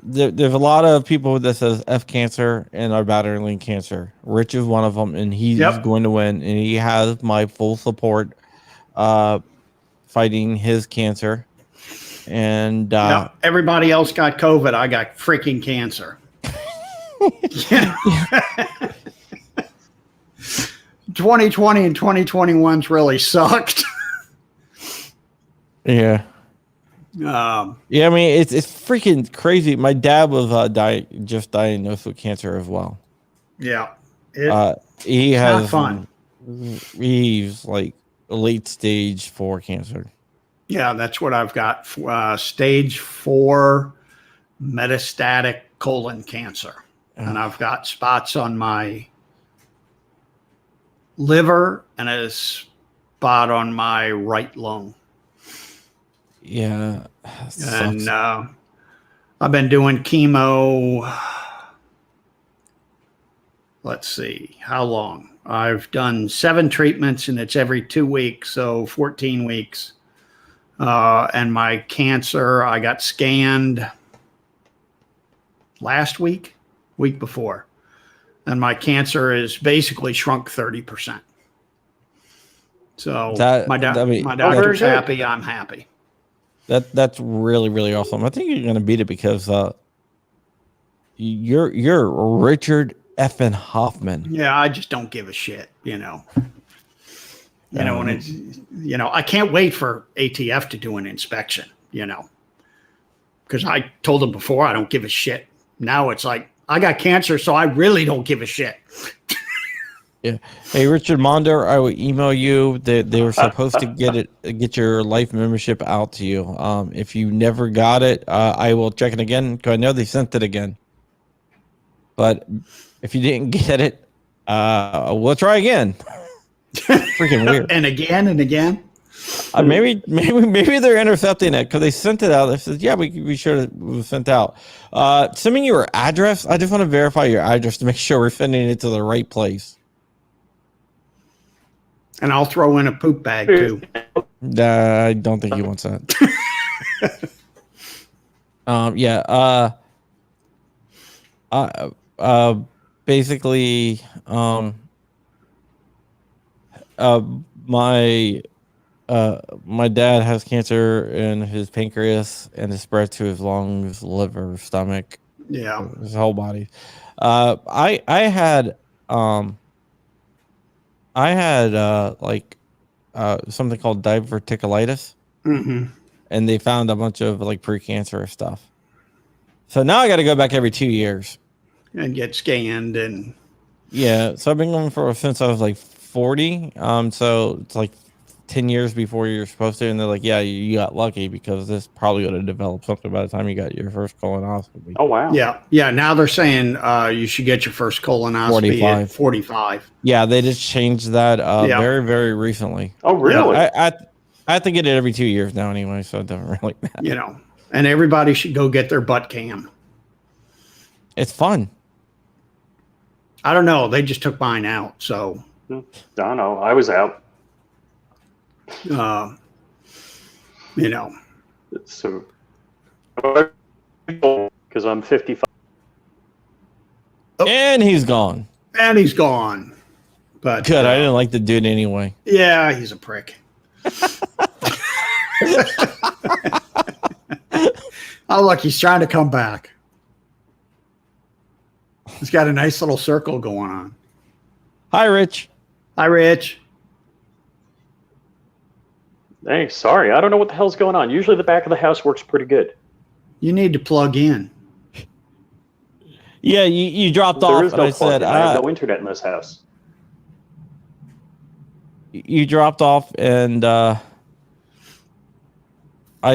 there's a lot of people that says F cancer and are battling cancer. Rich is one of them, and he's going to win, and he has my full support fighting his cancer. And everybody else got COVID. I got freaking cancer. 2020 and 2021's really sucked. Yeah. I mean, it's freaking crazy. My dad was just diagnosed with cancer as well. Yeah. He has not fun. He's like late stage 4 cancer. Yeah, that's what I've got. Stage 4 metastatic colon cancer. And I've got spots on my liver and a spot on my right lung. Yeah. And I've been doing chemo. Let's see, how long? I've done 7 treatments, and it's every 2 weeks, so 14 weeks. And my cancer, I got scanned last week before. and my cancer is basically shrunk 30%. So my doctor's happy. I'm happy. That's really, really awesome. I think you're going to beat it because you're Richard effing Hoffman. Yeah, I just don't give a shit, You know, and it's, I can't wait for ATF to do an inspection, because I told them before I don't give a shit. Now it's like I got cancer, so I really don't give a shit. Yeah. Hey, Richard Monder, I will email you. They were supposed to get your life membership out to you. If you never got it, I will check it again. Cause I know they sent it again. But if you didn't get it, we'll try again. Freaking weird. And again and again. Maybe they're intercepting it because they sent it out. They said, "Yeah, we sure it was sent out." Send me your address. I just want to verify your address to make sure we're sending it to the right place. And I'll throw in a poop bag too. I don't think he wants that. Basically, my dad has cancer in his pancreas and it spread to his lungs, liver, stomach, his whole body. I had something called diverticulitis, and they found a bunch of like precancerous stuff. So now I got to go back every 2 years and get scanned and so I've been going for since I was like 40. So it's like 10 years before you're supposed to, and they're like, yeah, you got lucky because this probably would have developed something by the time you got your first colonoscopy. Oh wow. Yeah. Now they're saying you should get your first colonoscopy at 45. Yeah, they just changed that very, very recently. Oh really? I have to get it every 2 years now anyway, so it doesn't really matter. And everybody should go get their butt cam. It's fun. I don't know. They just took mine out, so I don't know. I was out. So because I'm 55. And he's gone. But good. I didn't like the dude anyway. Yeah, he's a prick. Oh, look, he's trying to come back. He's got a nice little circle going on. Hi, Rich. Hi, Rich. Hey, sorry. I don't know what the hell's going on. Usually the back of the house works pretty good. You need to plug in. Yeah, you dropped there off. There is no I said, I have no internet in this house. You dropped off, and I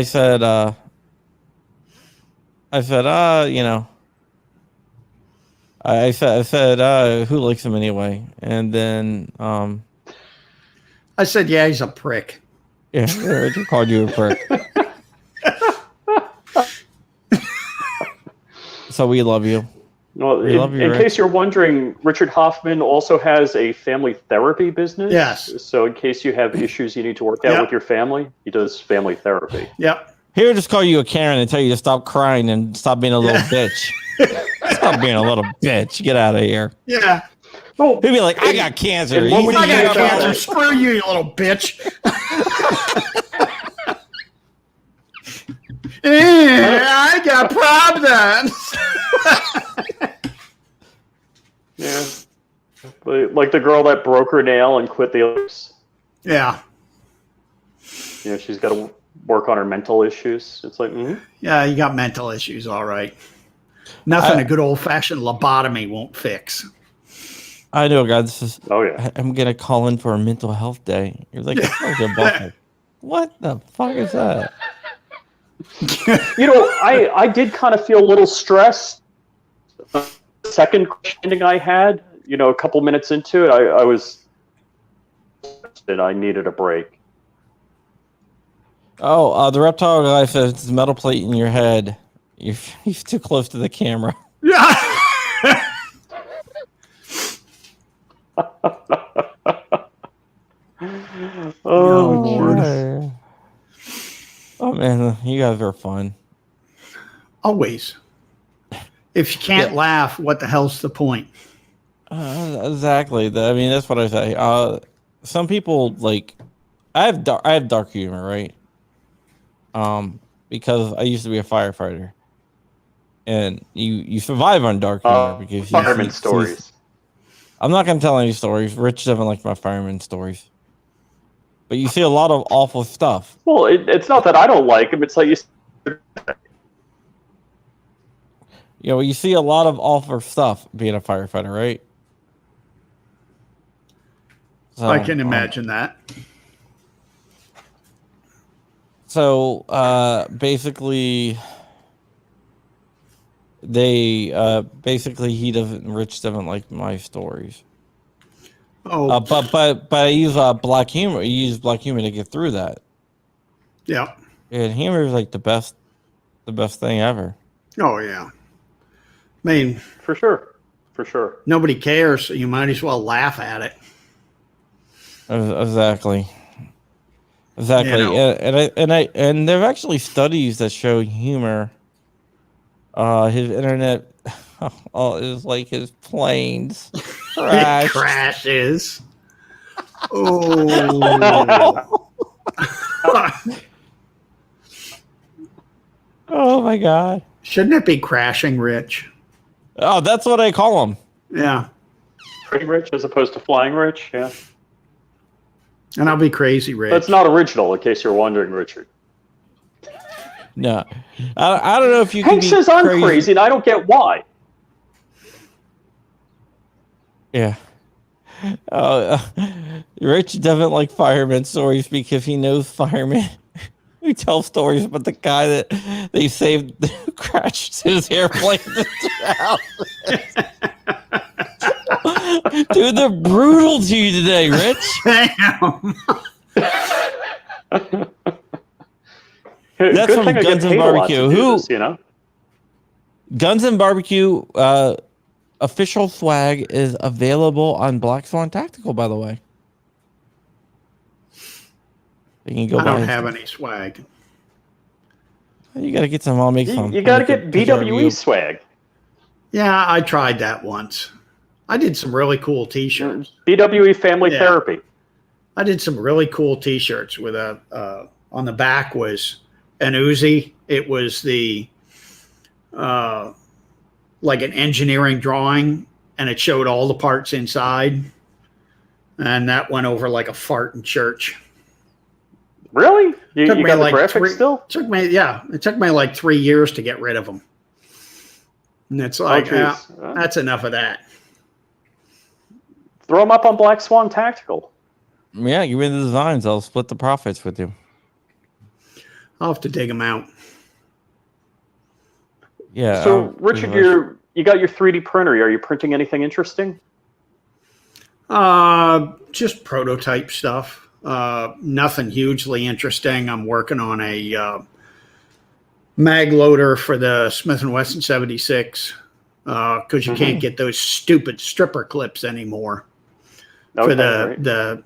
said, I said, who likes him anyway? And then I said, yeah, he's a prick. Yeah, Richard called you a prick. So we love you. Well, in case you're wondering, Richard Hoffman also has a family therapy business. Yes. So in case you have issues you need to work out with your family, he does family therapy. Yep. He'll just call you a Karen and tell you to stop crying and stop being a little bitch. Stop being a little bitch. Get out of here. Yeah. He'll be like, I got cancer. I got cancer. Screw you, you little bitch. I got problems. Yeah. Like the girl that broke her nail and quit the Olympics. Yeah. She's got to work on her mental issues. It's like, yeah, you got mental issues, all right. Nothing a good old-fashioned lobotomy won't fix. I know, guys. Oh, yeah. I'm going to call in for a mental health day. You're like, what the fuck is that? I did kind of feel a little stressed. The second questioning I had, a couple minutes into it, I was that I needed a break. Oh, the reptile guy says it's a metal plate in your head. You're too close to the camera. Yeah. Oh, Lord. Oh, man, you guys are fun. Always. If you can't laugh, what the hell's the point? Exactly. I mean, that's what I say. Some people like I have dark humor, right? Because I used to be a firefighter, and you survive on dark humor because Fireman stories. I'm not gonna tell any stories. Rich doesn't like my fireman stories, but you see a lot of awful stuff. Well, it's not that I don't like them. It's like You see a lot of awful stuff being a firefighter, right? So, I can imagine that. So basically, Rich doesn't like my stories. Oh, But I use black humor. You use black humor to get through that. yeah. And humor is like the best thing ever. Oh, yeah. I mean, for sure. nobody cares, so you might as well laugh at it. Exactly. You know. And there are actually studies that show humor. His internet is like his planes It crashed. crashes. Oh. Oh my god! Shouldn't it be crashing, Rich? Oh, that's what I call him. Yeah. Pretty rich as opposed to flying rich. Yeah. And I'll be crazy, Rich. That's not original, in case you're wondering, Richard. No, I don't know if you. Hank says I'm crazy, and I don't get why. Yeah. Rich doesn't like fireman stories because he knows firemen who tell stories about the guy that they saved who crashed his airplane into the house. Dude, they're brutal to you today, Rich. Damn. That's from Guns and Barbecue. Guns and Barbecue official swag is available on Black Swan Tactical, by the way. You can go I don't have any swag. You got to get some. I'll make some. You got to get BWE swag. Yeah, I tried that once. I did some really cool T-shirts. BWE Family Therapy. I did some really cool T-shirts with on the back was an Uzi. It was the like an engineering drawing, and it showed all the parts inside, and that went over like a fart in church. Really? You got the graphics still? It took me like 3 years to get rid of them. And it's like, that's enough of that. Throw them up on Black Swan Tactical. Yeah, give me the designs. I'll split the profits with you. I'll have to dig them out. Yeah. So, Richard, you got your 3D printer. Are you printing anything interesting? Just prototype stuff. Nothing hugely interesting. I'm working on a mag loader for the Smith & Wesson 76 because you can't get those stupid stripper clips anymore for the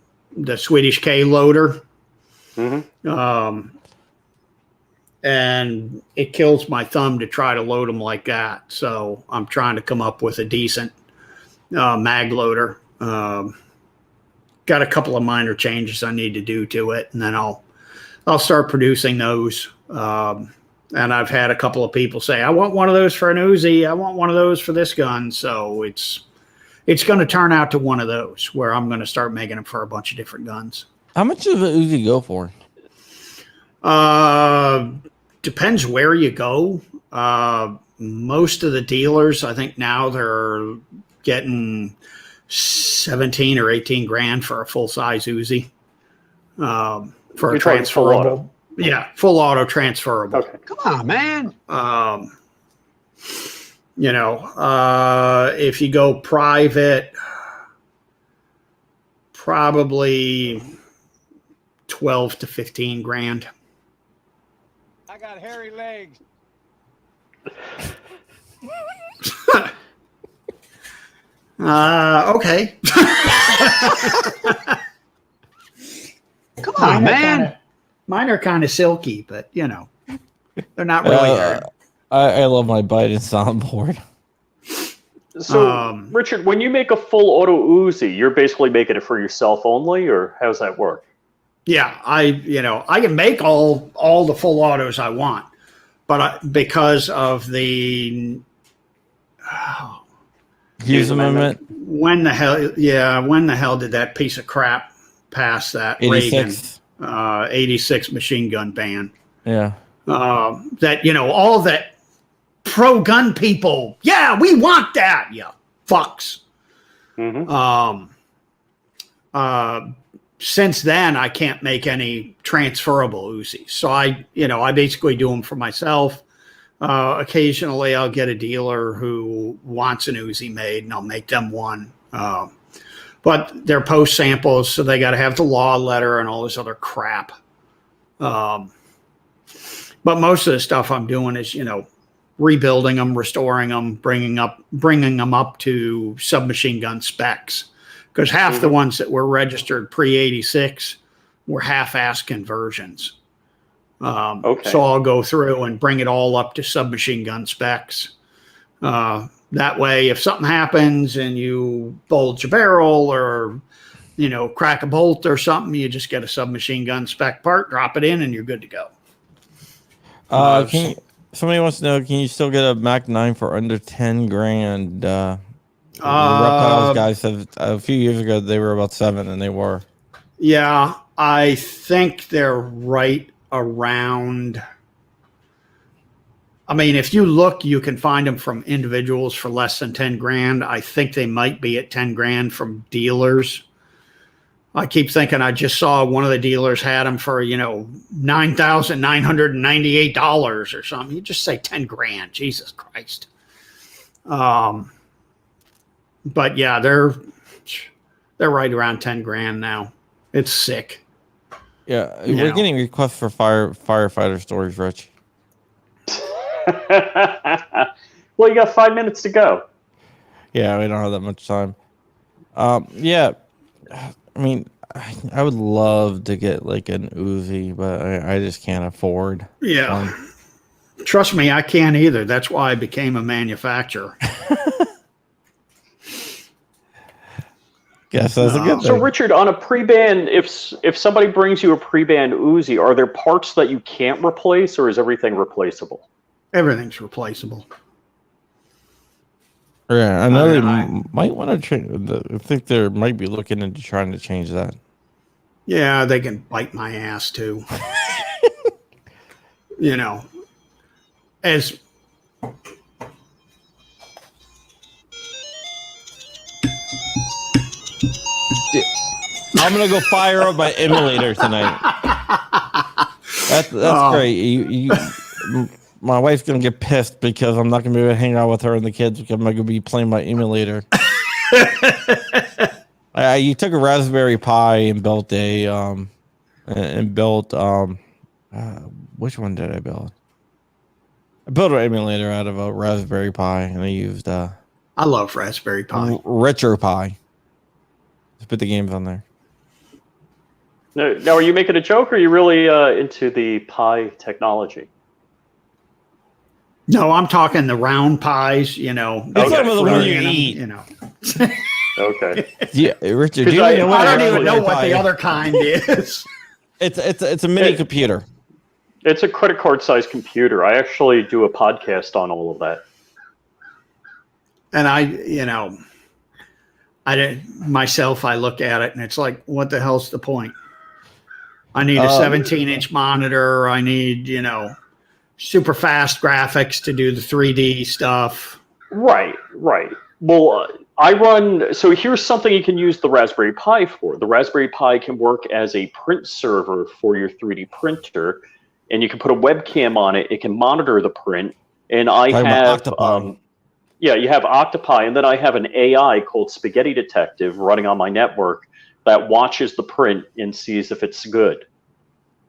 Swedish K loader. And it kills my thumb to try to load them like that. So I'm trying to come up with a decent mag loader. Got a couple of minor changes I need to do to it, and then I'll start producing those. And I've had a couple of people say, I want one of those for an Uzi. I want one of those for this gun. So it's going to turn out to one of those where I'm going to start making them for a bunch of different guns. How much does an Uzi go for? Depends where you go. Most of the dealers, I think now they're getting 17 or 18 grand for a full size Uzi. For a transferable. Yeah, full auto transferable. Okay. Come on, man. If you go private, probably 12 to 15 grand. I got hairy legs. Okay. Come on, man. Mine are kind of silky, but they're not really hard. I love my Biden soundboard. So, Richard, when you make a full auto Uzi, you're basically making it for yourself only, or how's that work? Yeah, I can make all the full autos I want, but because of the Hughes Amendment. when the hell did that piece of crap pass that 86. Reagan 86 machine gun ban? Yeah. That all that pro gun people, yeah, we want that, yeah, fucks. Mm-hmm. Since then, I can't make any transferable Uzis, so I basically do them for myself. Occasionally, I'll get a dealer who wants an Uzi made, and I'll make them one. But they're post samples, so they got to have the law letter and all this other crap. But most of the stuff I'm doing is, rebuilding them, restoring them, bringing them up to submachine gun specs. Because half the ones that were registered pre-86 were half-ass conversions. Okay. So I'll go through and bring it all up to submachine gun specs. That way, if something happens and you bulge a barrel or, crack a bolt or something, you just get a submachine gun spec part, drop it in, and you're good to go. Somebody wants to know, can you still get a Mac 9 for under 10 grand? The Reptiles guys said a few years ago they were about 7, and they were. Yeah, I think they're right around. I mean, if you look, you can find them from individuals for less than 10 grand. I think they might be at 10 grand from dealers. I keep thinking I just saw one of the dealers had them for, $9,998 or something. You just say 10 grand. Jesus Christ. But yeah, they're right around 10 grand now. It's sick. Yeah, we're getting requests for firefighter stories, Rich. Well, you got 5 minutes to go. Yeah, we don't have that much time. Yeah, I mean, I would love to get like an Uzi, but I just can't afford. Yeah. Trust me, I can't either. That's why I became a manufacturer. Guess that's a good thing. So, Richard, on a pre-ban, if somebody brings you a pre-ban Uzi, are there parts that you can't replace, or is everything replaceable? Everything's replaceable. Yeah, I know they might want to change. I think they might be looking into trying to change that. Yeah, they can bite my ass too. As I'm gonna go fire up my emulator tonight. That's great. My wife's gonna get pissed because I'm not gonna be able to hang out with her and the kids because I'm gonna be playing my emulator. You took a Raspberry Pi and built which one did I build? I built an emulator out of a Raspberry Pi, and I used I love Raspberry Pi. Retro Pi. Just put the games on there. Now, are you making a joke, or are you really into the Pi technology? No, I'm talking the round pies, It's some of the one you eat. Okay. Yeah, Richard, I don't even know what the other kind is. It's a mini computer. It's a credit card sized computer. I actually do a podcast on all of that. And I look at it and it's like, what the hell's the point? I need a 17-inch monitor. I need, super fast graphics to do the 3D stuff. Right. Well, so here's something you can use the Raspberry Pi for. The Raspberry Pi can work as a print server for your 3D printer, and you can put a webcam on it. It can monitor the print. And I have, you have Octopi, and then I have an AI called Spaghetti Detective running on my network that watches the print and sees if it's good,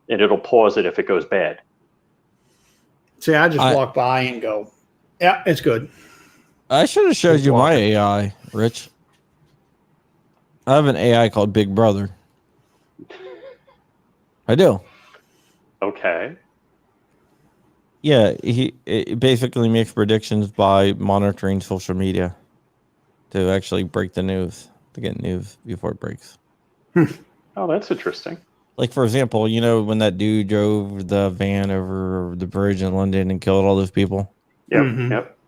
and it'll pause it if it goes bad. See, I just walk by and go, yeah, it's good. I should have showed you my AI, Rich. I have an AI called Big Brother. I do. Okay. Yeah, it basically makes predictions by monitoring social media. to actually break the news, to get news before it breaks. Oh, that's interesting. Like, for example, you know, when that dude drove the van over the bridge in London and killed all those people? Yep, Mhm. yep.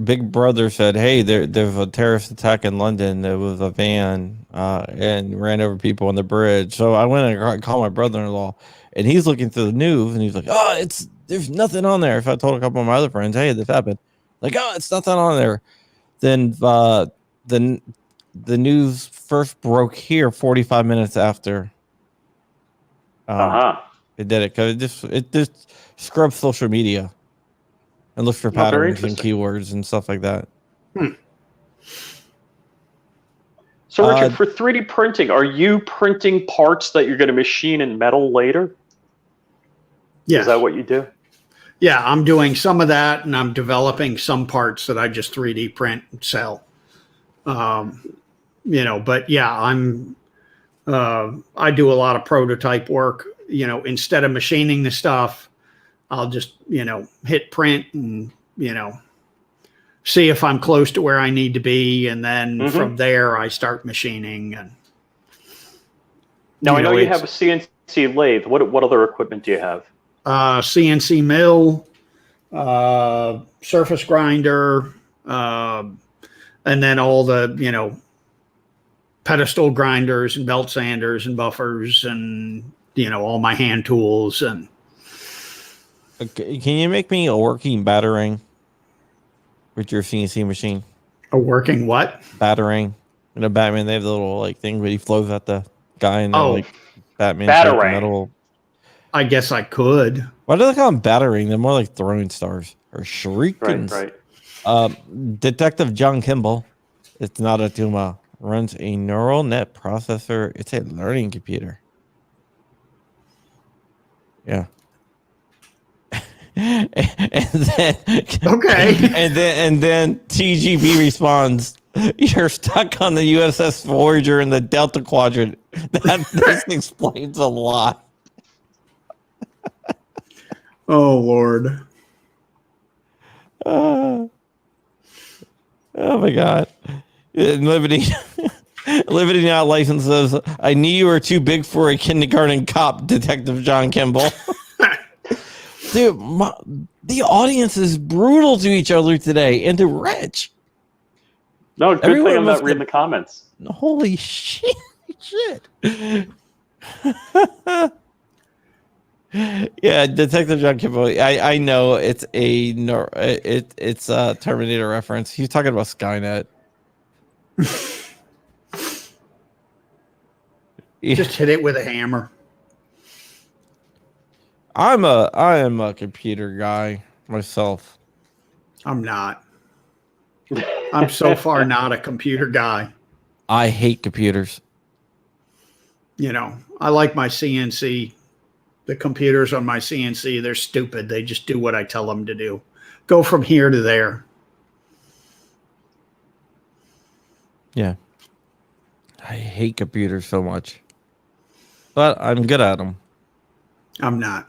Big Brother said, "Hey, there's a terrorist attack in London. There was a van and ran over people on the bridge." So I went and called my brother-in-law, and he's looking through the news, and he's like, "Oh, there's nothing on there." If I told a couple of my other friends, "Hey, this happened," like, "Oh, it's nothing on there." Then the news first broke here 45 minutes after it did it, because it just scrubs social media and looks for Oh, very patterns and keywords and stuff like that. So, Richard, for 3D printing, are you printing parts that you're going to machine in metal later? Yeah. Is that what you do? Yeah, I'm doing some of that, and I'm developing some parts that I just 3D print and sell. You know, but yeah, I do a lot of prototype work. You know, instead of machining the stuff, I'll just, you know, hit print and, you know, see if I'm close to where I need to be. And then from there, I start machining. And now, I know you have a CNC lathe. What other equipment do you have? CNC mill, surface grinder, and then all the, you know, pedestal grinders and belt sanders and buffers and, you know, all my hand tools. And Okay, can you make me a working battering with your CNC machine? a working what? Battering. You know, Batman, they have the little like thing where he flows at the guy and Oh, like Batman Batarang. metal. I guess I could. Why do they call them battering? They're more like throwing stars or shurikens. Right. Detective John Kimball, it's not a Tuma, runs a neural net processor. It's a learning computer. Yeah. and then Okay. and then TGB responds, "You're stuck on the USS Voyager in the Delta Quadrant." This explains a lot. Oh, Lord. Oh my God. Liberty now licenses. "I knew you were too big for a kindergarten cop," Detective John Kimball. Dude, the audience is brutal to each other today and to Rich. No, good Everyone thing I'm must not reading the comments. Holy shit. Yeah, Detective John Kimball. I know it's it's a Terminator reference. He's talking about Skynet. Just hit it with a hammer. I am a computer guy myself. I'm not. I'm so far not a computer guy. I hate computers. You know, I like my CNC. The computers on my CNC, they're stupid. They just do what I tell them to do. Go from here to there. Yeah. I hate computers so much. But I'm good at them. I'm not.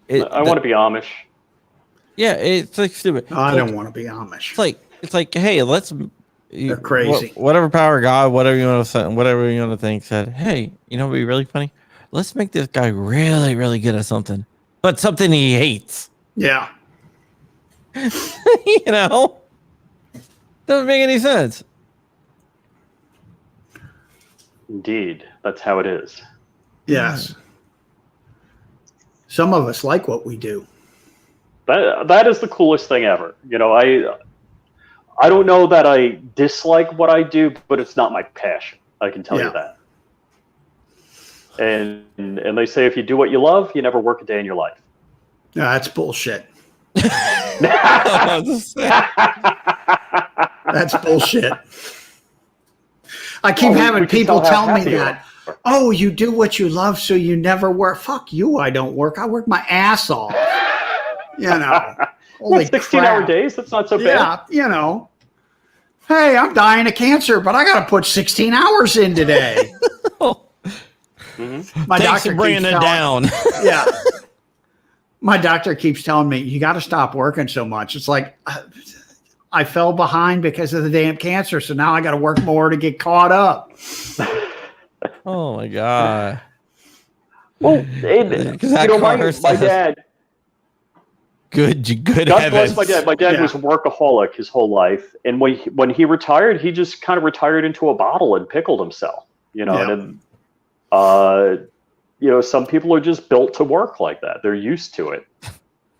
I want to be Amish. Yeah, it's like stupid. I don't want to be Amish. It's like, hey, let's. They're crazy. Whatever power God, whatever you want to say, whatever you want to think, said, hey, you know, what'd be really funny. Let's make this guy really, really good at something, but something he hates. Yeah. You know, doesn't make any sense. Indeed, that's how it is. Yes. Some of us like what we do. That is the coolest thing ever. You know, I don't know that I dislike what I do, but it's not my passion. I can tell you that. And they say if you do what you love, you never work a day in your life. No, that's bullshit. That's bullshit. I keep having people tell me that. Oh, you do what you love, so you never work. Fuck you, I don't work. I work my ass off. You know. Holy 16-hour days? That's not so bad. Yeah, you know. Hey, I'm dying of cancer, but I got to put 16 hours in today. My Thanks for bringing it down. Yeah. My doctor keeps telling me, you got to stop working so much. It's like, I fell behind because of the damn cancer. So now I got to work more to get caught up. Oh my god. Well, Because that my dad. Good God heavens. bless my dad. My dad was a workaholic his whole life, and when he retired, he just kind of retired into a bottle and pickled himself. And some people are just built to work like that. They're used to it.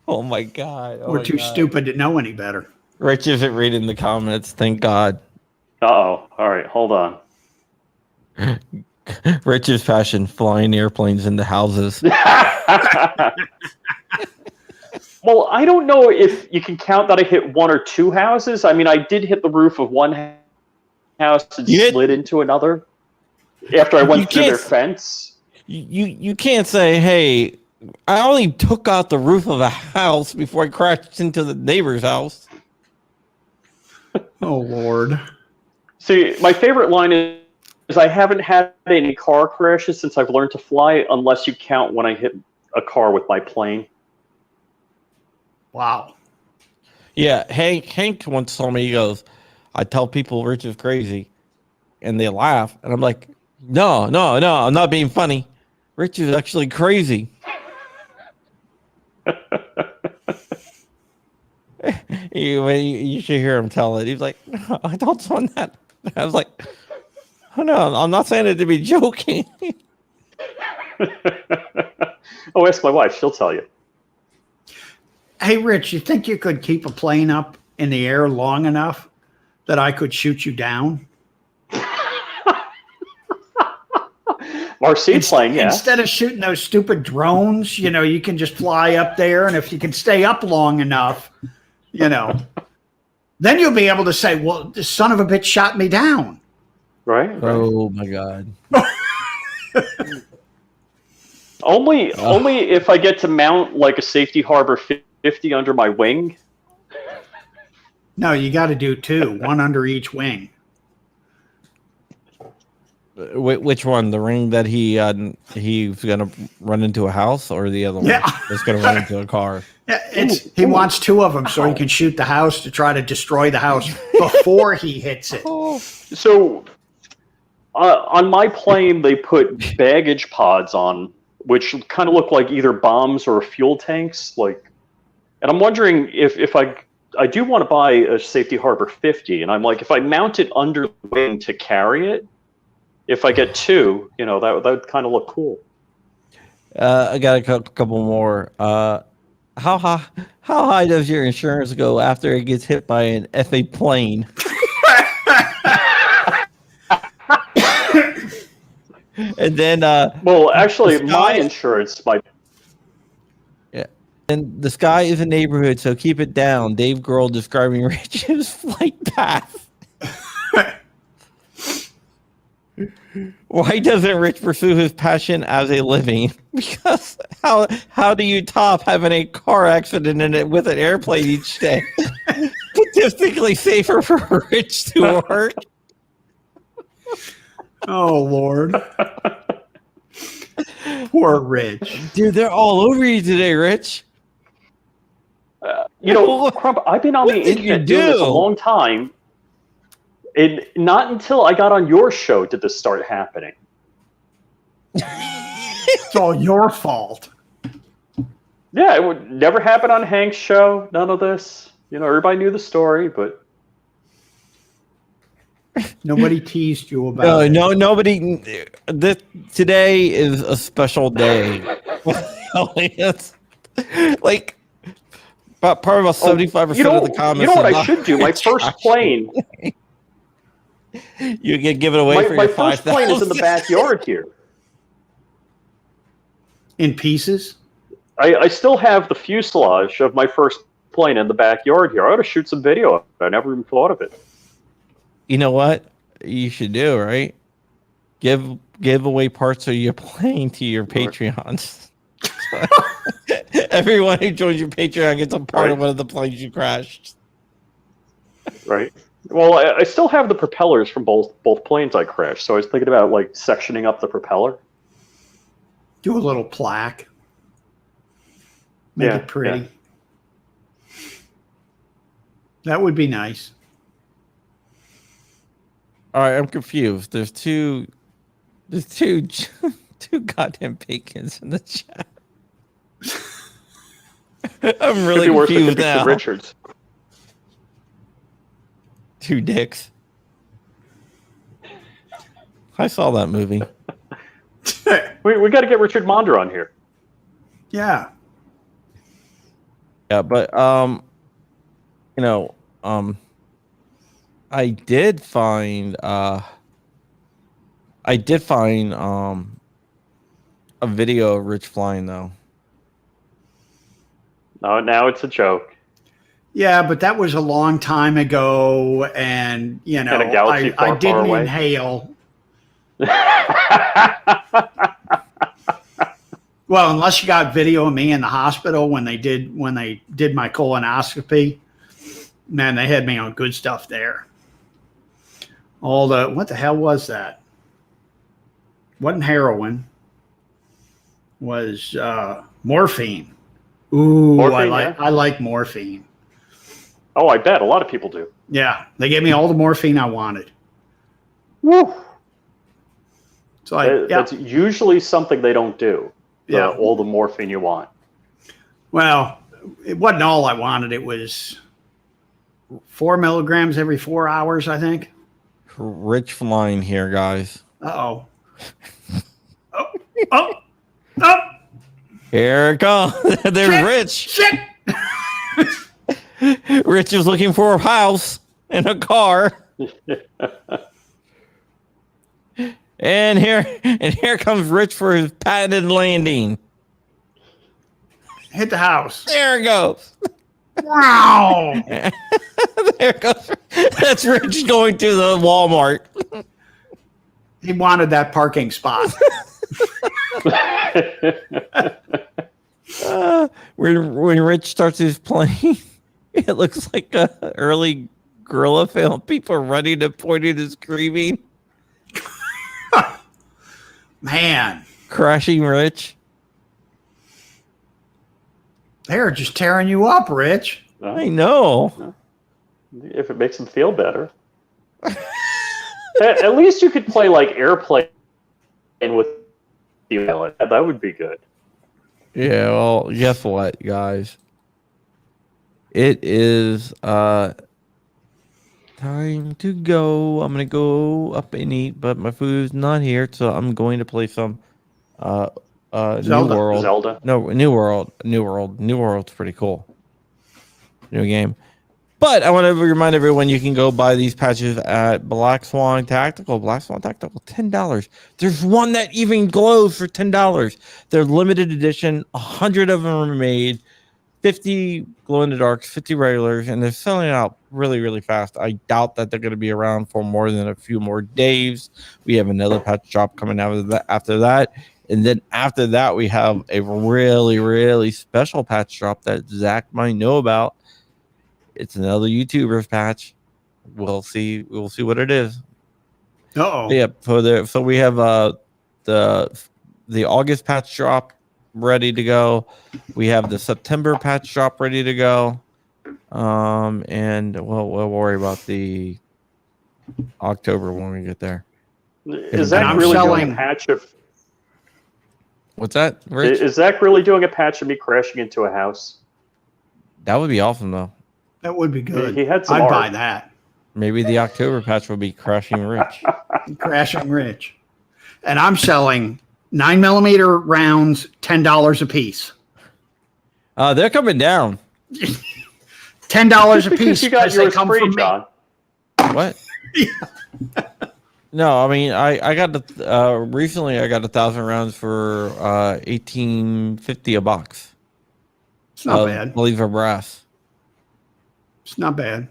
Oh my god. We're too stupid to know any better. Rich isn't reading the comments. Thank God. Uh-oh. All right, hold on. Rich's passion: flying airplanes into houses. Well, I don't know if you can count that I hit one or two houses. I mean, I did hit the roof of one house and slid into another after I went through their fence. You can't say, hey, I only took out the roof of a house before I crashed into the neighbor's house. Oh, Lord. See, my favorite line is I haven't had any car crashes since I've learned to fly, unless you count when I hit a car with my plane. Wow. Yeah, Hank once told me, he goes, I tell people Rich is crazy, and they laugh, and I'm like, no, I'm not being funny. Rich is actually crazy. You should hear him tell it. He's like, no, I don't want that. I was like, oh no, I'm not saying it to be joking. Oh, ask my wife. She'll tell you. Hey, Rich, you think you could keep a plane up in the air long enough that I could shoot you down? RC plane, yeah. Instead of shooting those stupid drones, you can just fly up there, and if you can stay up long enough, then you'll be able to say, well, this son of a bitch shot me down. Right. Oh my God. Only if I get to mount like a safety harbor 50 under my wing. No, you got to do two, one under each wing. Which one? The ring that he's gonna run into a house, or the other one that's gonna run into a car? Yeah, he wants two of them so he can shoot the house to try to destroy the house before he hits it. So, on my plane, they put baggage pods on, which kind of look like either bombs or fuel tanks. And I'm wondering if I do want to buy a Safety Harbor 50, and I'm like, if I mount it under the wing to carry it, if I get two, that would kind of look cool. I got a couple more. How high does your insurance go after it gets hit by an FA plane? And then, well, actually, my insurance might. Yeah, and the sky is a neighborhood, so keep it down. Dave Grohl describing Rich's flight path. Why doesn't Rich pursue his passion as a living? Because how do you top having a car accident in it with an airplane each day? Statistically safer for Rich to work. Oh, Lord. Poor Rich. Dude, they're all over you today, Rich. Crump, I've been on the internet doing this a long time. And not until I got on your show did this start happening. It's all your fault. Yeah, it would never happen on Hank's show. None of this. Everybody knew the story, but nobody teased you about it. No, nobody. Today is a special day. Like, probably about 75% of the comments. You know what I should do? My first plane. You can give it away for my your first 5,000. plane is in the backyard here. In pieces? I still have the fuselage of my first plane in the backyard here. I ought to shoot some video of it. I never even thought of it. You know what you should do, right? Give away parts of your plane to your Patreons. Everyone who joins your Patreon gets a part of one of the planes you crashed. Right. Well, I still have the propellers from both planes I crashed, so I was thinking about sectioning up the propeller. Do a little plaque. Make it pretty. That would be nice. All right, I'm confused. There's two two goddamn bacons in the chat. I'm really Could be worse. It could confused be now. Sid Richards. Two dicks. I saw that movie. We got to get Richard Monder on here. Yeah. Yeah, but I did find a video of Rich flying though. No, now it's a joke. Yeah, but that was a long time ago, and In a galaxy far, I far didn't away. inhale. Well, unless you got video of me in the hospital when they did my colonoscopy, man, they had me on good stuff there. What the hell was that? Wasn't heroin. Was morphine. Ooh, Morphine, I like morphine. Oh, I bet a lot of people do. Yeah, they gave me all the morphine I wanted. Woo. So yeah. That's usually something they don't do. Yeah. All the morphine you want. Well, it wasn't all I wanted. It was 4 milligrams every 4 hours, I think. Rich flying here, guys. Uh-oh. Oh. Here it comes. There's Shit. Rich. Rich is looking for a house and a car. And here comes Rich for his patented landing. Hit the house. There it goes. Wow. There it goes. That's Rich going to the Walmart. He wanted that parking spot. When Rich starts his plane, it looks like a early gorilla film. People running and pointing and screaming. Man. Crashing Rich. They're just tearing you up, Rich. I know. If it makes them feel better. At least you could play like Airplane with the pilot. That would be good. Yeah, well, guess what, guys? It is time to go. I'm gonna go up and eat, but my food's not here, so I'm going to play some New World. Zelda. No, New World. New World's pretty cool. New game. But I want to remind everyone you can go buy these patches at Black Swan Tactical. Black Swan Tactical, $10. There's one that even glows for $10. They're limited edition. 100 of them are made. 50 glow in the darks, 50 regulars, and they're selling out really, really fast. I doubt that they're going to be around for more than a few more days. We have another patch drop coming out of that after that. And then after that, we have a really, really special patch drop that Zach might know about. It's another YouTuber's patch. We'll see what it is. Uh-oh. Yeah, so we have the August patch drop ready to go. We have the September patch drop ready to go. And we'll worry about the October when we get there. Is Zach really doing a patch of? What's that, Rich? Is Zach really doing a patch of me crashing into a house? That would be awesome, though. That would be good. He had some I'd art. buy that. Maybe the October patch will be Crashing Rich. Crashing Rich. And I'm selling 9mm rounds, $10 a piece. They're coming down. $10 a piece. You got because they yours come free, from me. John. What? No, I mean I got recently I got 1,000 rounds for $18.50 a box. It's not bad. I believe a brass. It's not bad.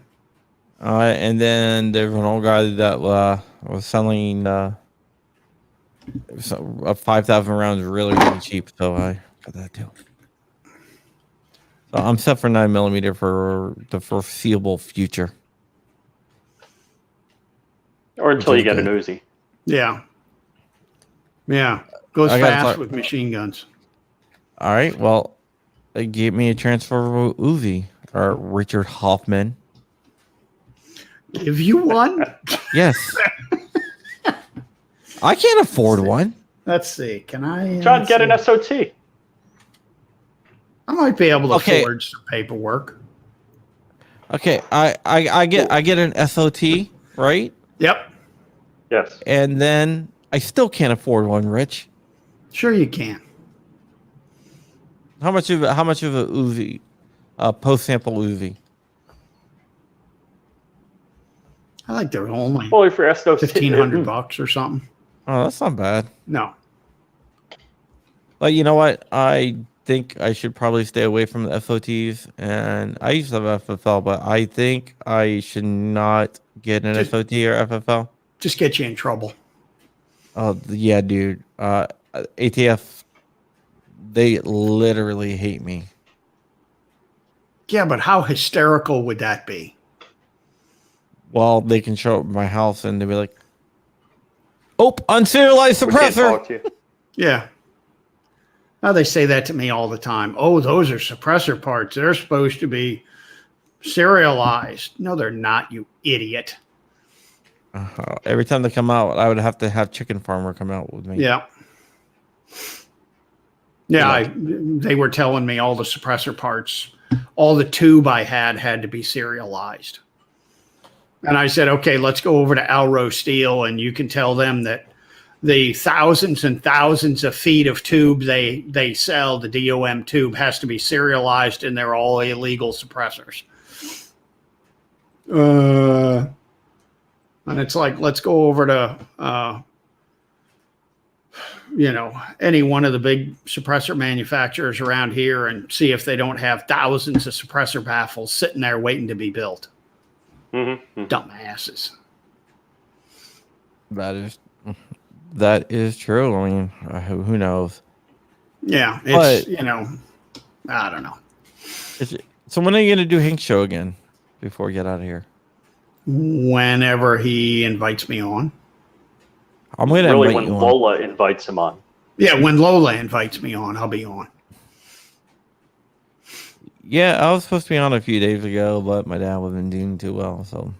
And then there's an old guy that was selling 5,000 rounds really, really cheap. So I got that too. So I'm set for 9mm for the foreseeable future. Or until you get an Uzi. Yeah. Yeah. Goes I gotta fast talk- with machine guns. All right. Well, they gave me a transfer of Uzi or Richard Hoffman. give you one? Yes. I can't afford one. Let's see. Can I? John, get an SOT. I might be able to Okay. forge some paperwork. Okay, I get an SOT, right? Yep. Yes. And then I still can't afford one, Rich. Sure you can. How much of a Uzi, post sample Uzi? I think they're only Well, if you're SOT, $1,500 or something. Oh, that's not bad. No. But you know what? I think I should probably stay away from the FOTs. And I used to have FFL, but I think I should not get an FOT or FFL. Just get you in trouble. Oh yeah, dude. ATF, they literally hate me. Yeah, but how hysterical would that be? Well, they can show up at my house and they'll be like, "Oh, unserialized we can't suppressor." talk to you. Yeah. Now they say that to me all the time. Oh, those are suppressor parts. They're supposed to be serialized. No, they're not, you idiot. Every time they come out, I would have to have Chicken Farmer come out with me. Yeah. Yeah, they were telling me all the suppressor parts, all the tube I had to be serialized. And I said, okay, let's go over to Alro Steel and you can tell them that the thousands and thousands of feet of tube they sell, the DOM tube, has to be serialized and they're all illegal suppressors. And it's like, let's go over to, any one of the big suppressor manufacturers around here and see if they don't have thousands of suppressor baffles sitting there waiting to be built. Mm-hmm. Dumbasses. That is true. I mean, who knows? Yeah, it's I don't know. So when are you going to do Hank's show again before we get out of here? Whenever he invites me on. I'm going to really invite when you Lola invites him on. Yeah, when Lola invites me on, I'll be on. Yeah, I was supposed to be on a few days ago, but my dad wasn't doing too well. So,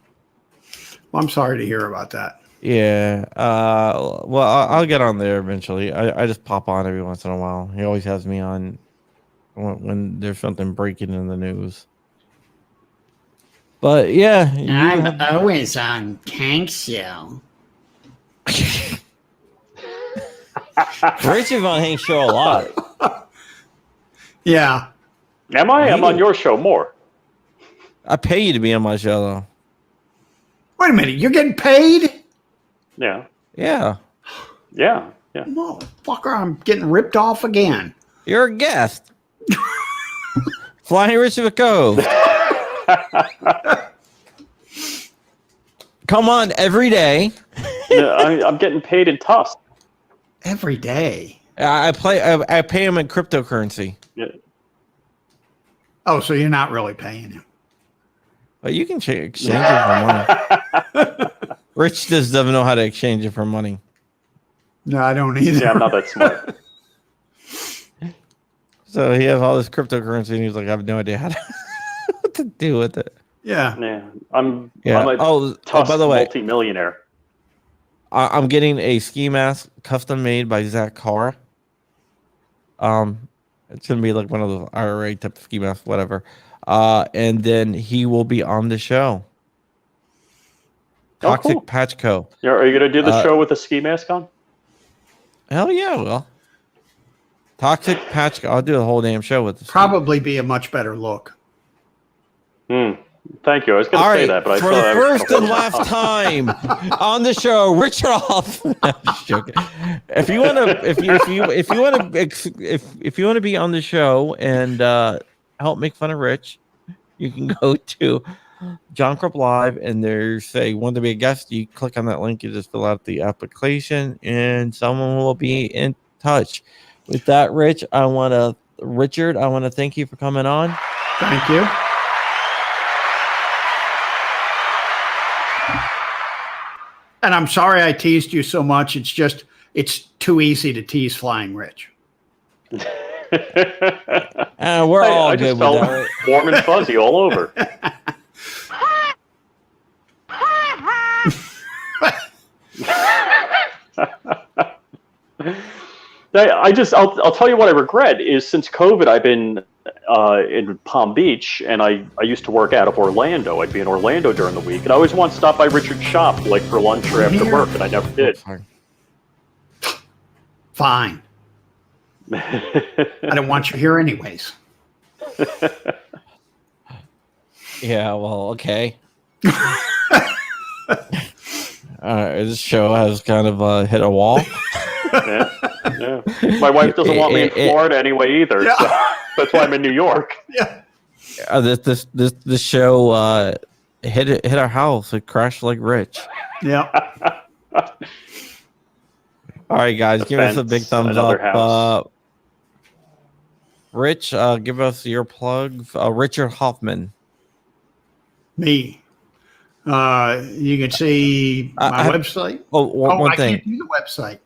well, I'm sorry to hear about that. Yeah. Well, I'll get on there eventually. I just pop on every once in a while. He always has me on when there's something breaking in the news. But yeah, I'm always on Hank's show. Rich is on Hank's show a lot. Yeah. Am I? I'm on your show more. I pay you to be on my show, though. Wait a minute, you're getting paid? Yeah. Yeah. Yeah. Yeah. Motherfucker, I'm getting ripped off again. You're a guest. Flying Rich of a Cove. Come on every day. I'm getting paid in Tusk. Every day. I pay him in cryptocurrency. Yeah. Oh, so you're not really paying him. But you can exchange it for money. Rich just doesn't know how to exchange it for money. No, I don't either. Yeah, I'm not that smart. So he has all this cryptocurrency, and he's like, I have no idea what to do with it. Yeah. Yeah. I'm a Tusk by the way, multi-millionaire. I'm getting a ski mask custom made by Zach Carr. It's gonna be like one of those IRA type of ski masks, whatever. And then he will be on the show. Toxic cool. Patch Co. Yeah, are you gonna do the show with a ski mask on? Hell yeah, well. Toxic Patch Co. I'll do the whole damn show with this. Probably be a much better look. Thank you. I was going to say that, but I for thought the I was first and last time on the show, Richard Hoffman. I'm just joking. If you want to be on the show and help make fun of Rich, you can go to John Crump Live and there's want to be a guest. You click on that link, you just fill out the application, and someone will be in touch. With that, Richard, I want to thank you for coming on. Thank you. And I'm sorry I teased you so much. It's too easy to tease Flying Rich. We're all I good just with felt that. warm and fuzzy all over. I'll tell you what I regret is since COVID, I've been in Palm Beach, and I used to work out of Orlando. I'd be in Orlando during the week, and I always want to stop by Richard's shop, like for lunch or after work, and I never did. Fine. I don't want you here anyways. Yeah, well, okay. This show has kind of hit a wall. Yeah. My wife doesn't want me in Florida anyway either, so that's why I'm in New York. Yeah. This show hit our house. It crashed like Rich. Yeah. All right, guys, give us a big thumbs up. Rich, give us your plugs. Richard Hoffman. Me. You can see my website. One I thing. can't do the website.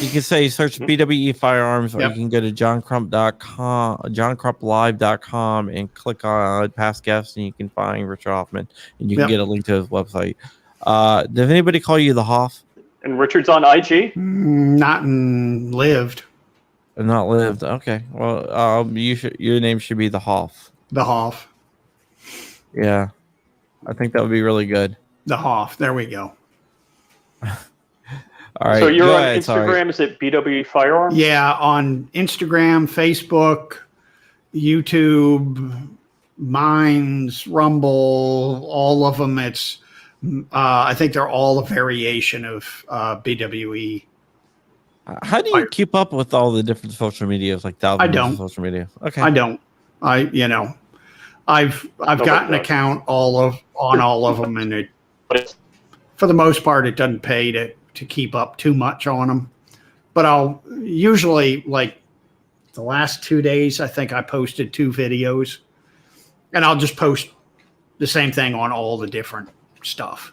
You can say search BWE Firearms, or you can go to johncrump.com, johncrumplive.com, and click on past guests, and you can find Richard Hoffman, and you can get a link to his website. Does anybody call you the Hoff? And Richard's on IG? Not in lived. Not lived. Okay. Well, your name should be the Hoff. The Hoff. Yeah. I think that would be really good. The Hoff. There we go. All right. So you're on Instagram, is it BWE Firearms? Yeah, on Instagram, Facebook, YouTube, Minds, Rumble, all of them. It's I think they're all a variation of BWE. How do you keep up with all the different social medias, like thousands of social media? Okay. I don't. I've got an account on all of them, and it, for the most part, it doesn't pay to keep up too much on them. But I'll usually, like the last 2 days, I think I posted 2 videos, and I'll just post the same thing on all the different stuff.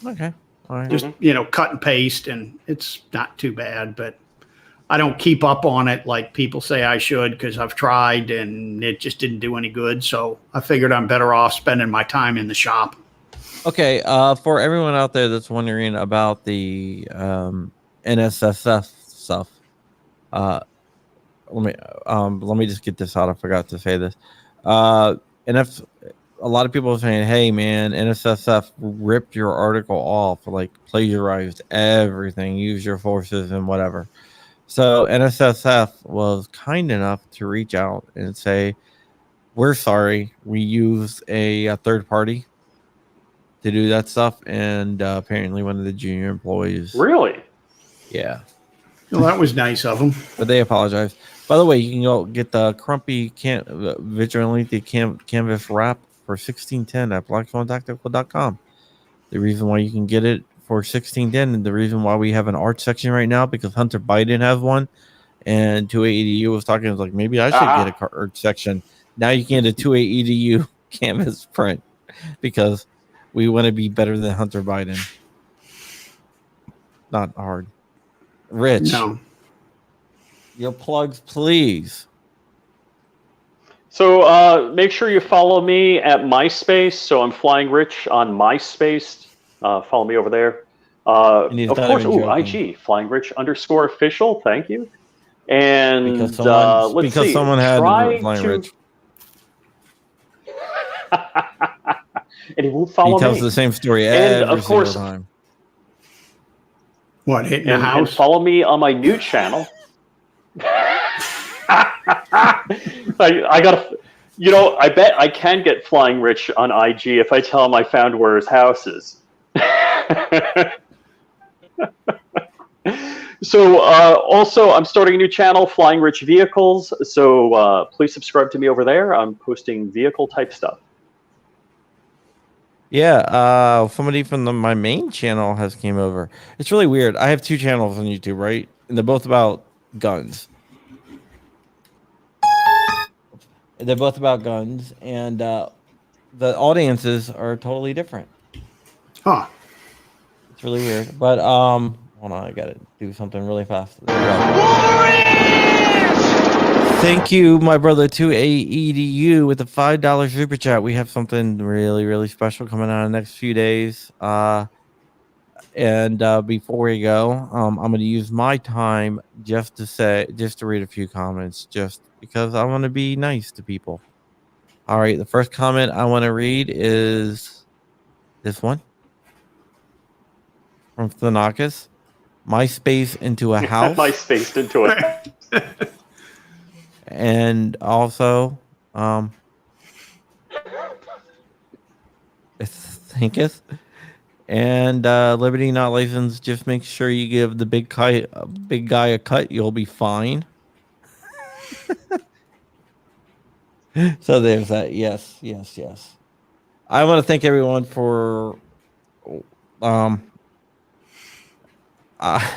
Okay. All right. Just, cut and paste, and it's not too bad, but I don't keep up on it like people say I should, because I've tried and it just didn't do any good. So I figured I'm better off spending my time in the shop. Okay. For everyone out there that's wondering about the NSSF stuff, let me just get this out. I forgot to say this. And if a lot of people are saying, "Hey, man, NSSF ripped your article off, like plagiarized everything, use your forces and whatever." So NSSF was kind enough to reach out and say, "We're sorry, we used a third party to do that stuff," and apparently one of the junior employees. Really? Yeah. Well, that was nice of them. But they apologized. By the way, you can go get the Crumpy Vigilante Canvas wrap for $16.10 at blackswantactical.com. The reason why you can get it for $16.10, and the reason why we have an art section right now, because Hunter Biden has one, and 2AEDU was talking, was like, maybe I should get a art section. Now you can get a 2AEDU canvas print, because we want to be better than Hunter Biden. Not hard. Rich. No. Your plugs, please. So make sure you follow me at MySpace. So I'm Flying Rich on MySpace. Follow me over there. Of course, IG, Flying Rich _official. Thank you. And let's see. Someone had Flying Rich. And he won't follow me. He tells the same story every single time. What, hitting the house? And follow me on my new channel. I gotta, I bet I can get Flying Rich on IG if I tell him I found where his house is. So also, I'm starting a new channel, Flying Rich Vehicles. So please subscribe to me over there. I'm posting vehicle type stuff. Yeah, somebody from my main channel has came over. It's really weird. I have 2 channels on YouTube, right? And they're both about guns. And the audiences are totally different. Huh. It's really weird. But hold on, I gotta do something really fast. There we go. Thank you, my brother, 2AEDU with the $5 super chat. We have something really, really special coming out in the next few days. And before we go, I'm going to use my time just to read a few comments, just because I want to be nice to people. All right, the first comment I want to read is this one from Thanakas. My space into a house. My space into it. And also, it's Thinketh. And Liberty Not Licensed, just make sure you give the big guy a cut. You'll be fine. So there's that. Yes. I want to thank everyone for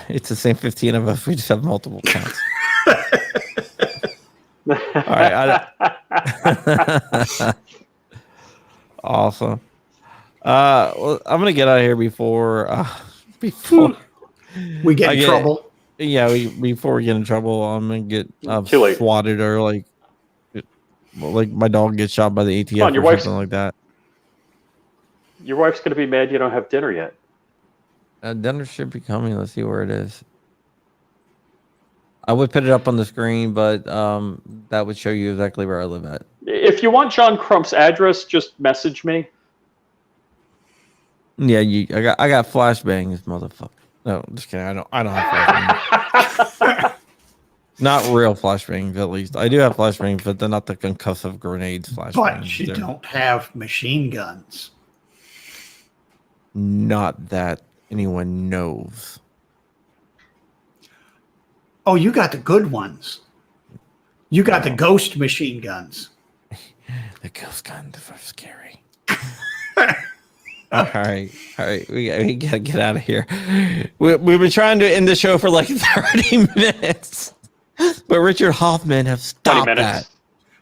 it's the same 15 of us. We just have multiple counts. All right. Awesome. Well, I'm gonna get out of here before we get in trouble. Yeah, before we get in trouble, I'm gonna get swatted or like my dog gets shot by the ATF or something like that. Your wife's gonna be mad you don't have dinner yet. Dinner should be coming. Let's see where it is. I would put it up on the screen, but that would show you exactly where I live at. If you want John Crump's address, just message me. Yeah, I got flashbangs, motherfucker. No, just kidding. I don't have flashbangs. Not real flashbangs, at least. I do have flashbangs, but they're not the concussive grenades flashbangs. But you don't have machine guns. Not that anyone knows. Oh, you got the good ones. You got the ghost machine guns. The ghost guns are scary. All right. We gotta get out of here. We've been trying to end the show for like 30 minutes, but Richard Hoffman have stopped that.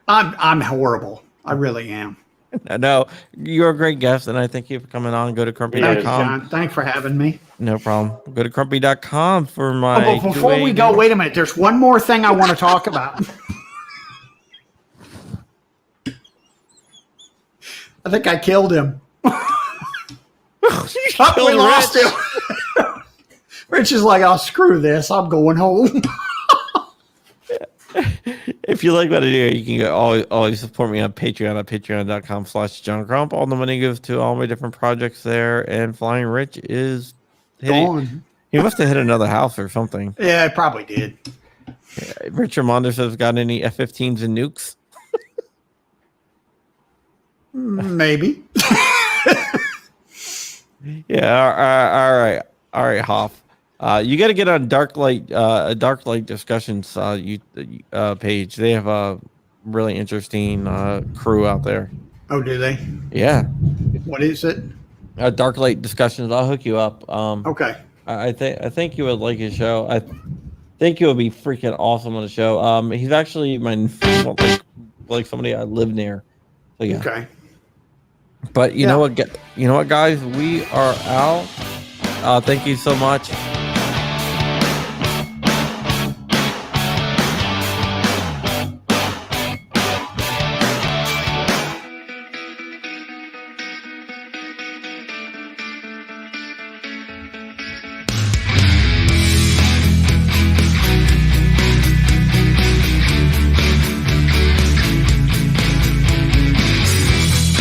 I'm horrible. I really am. No, you're a great guest, and I thank you for coming on. Go to crumpy.com. John, thanks for having me. No problem. Go to crumpy.com for my. Oh, but before we go, wait a minute. There's one more thing I want to talk about. I think I killed him. We lost him. Rich is like, "Oh, screw this. I'm going home." If you like what I do, you can always support me on Patreon at patreon.com/John Crump. All the money goes to all my different projects there. And Flying Rich is gone. He must have hit another house or something. Yeah, I probably did. Yeah, Richard Monders has got any F-15s and nukes? Maybe. Yeah. All right, Hoff. You got to get on Dark Light Discussions page. They have a really interesting crew out there. Oh, do they? Yeah. What is it? Dark Light Discussions. I'll hook you up. Okay. I think you would like his show. I think you would be freaking awesome on the show. He's actually like somebody I live near. So yeah. Okay. But you know what, guys? We are out. Thank you so much.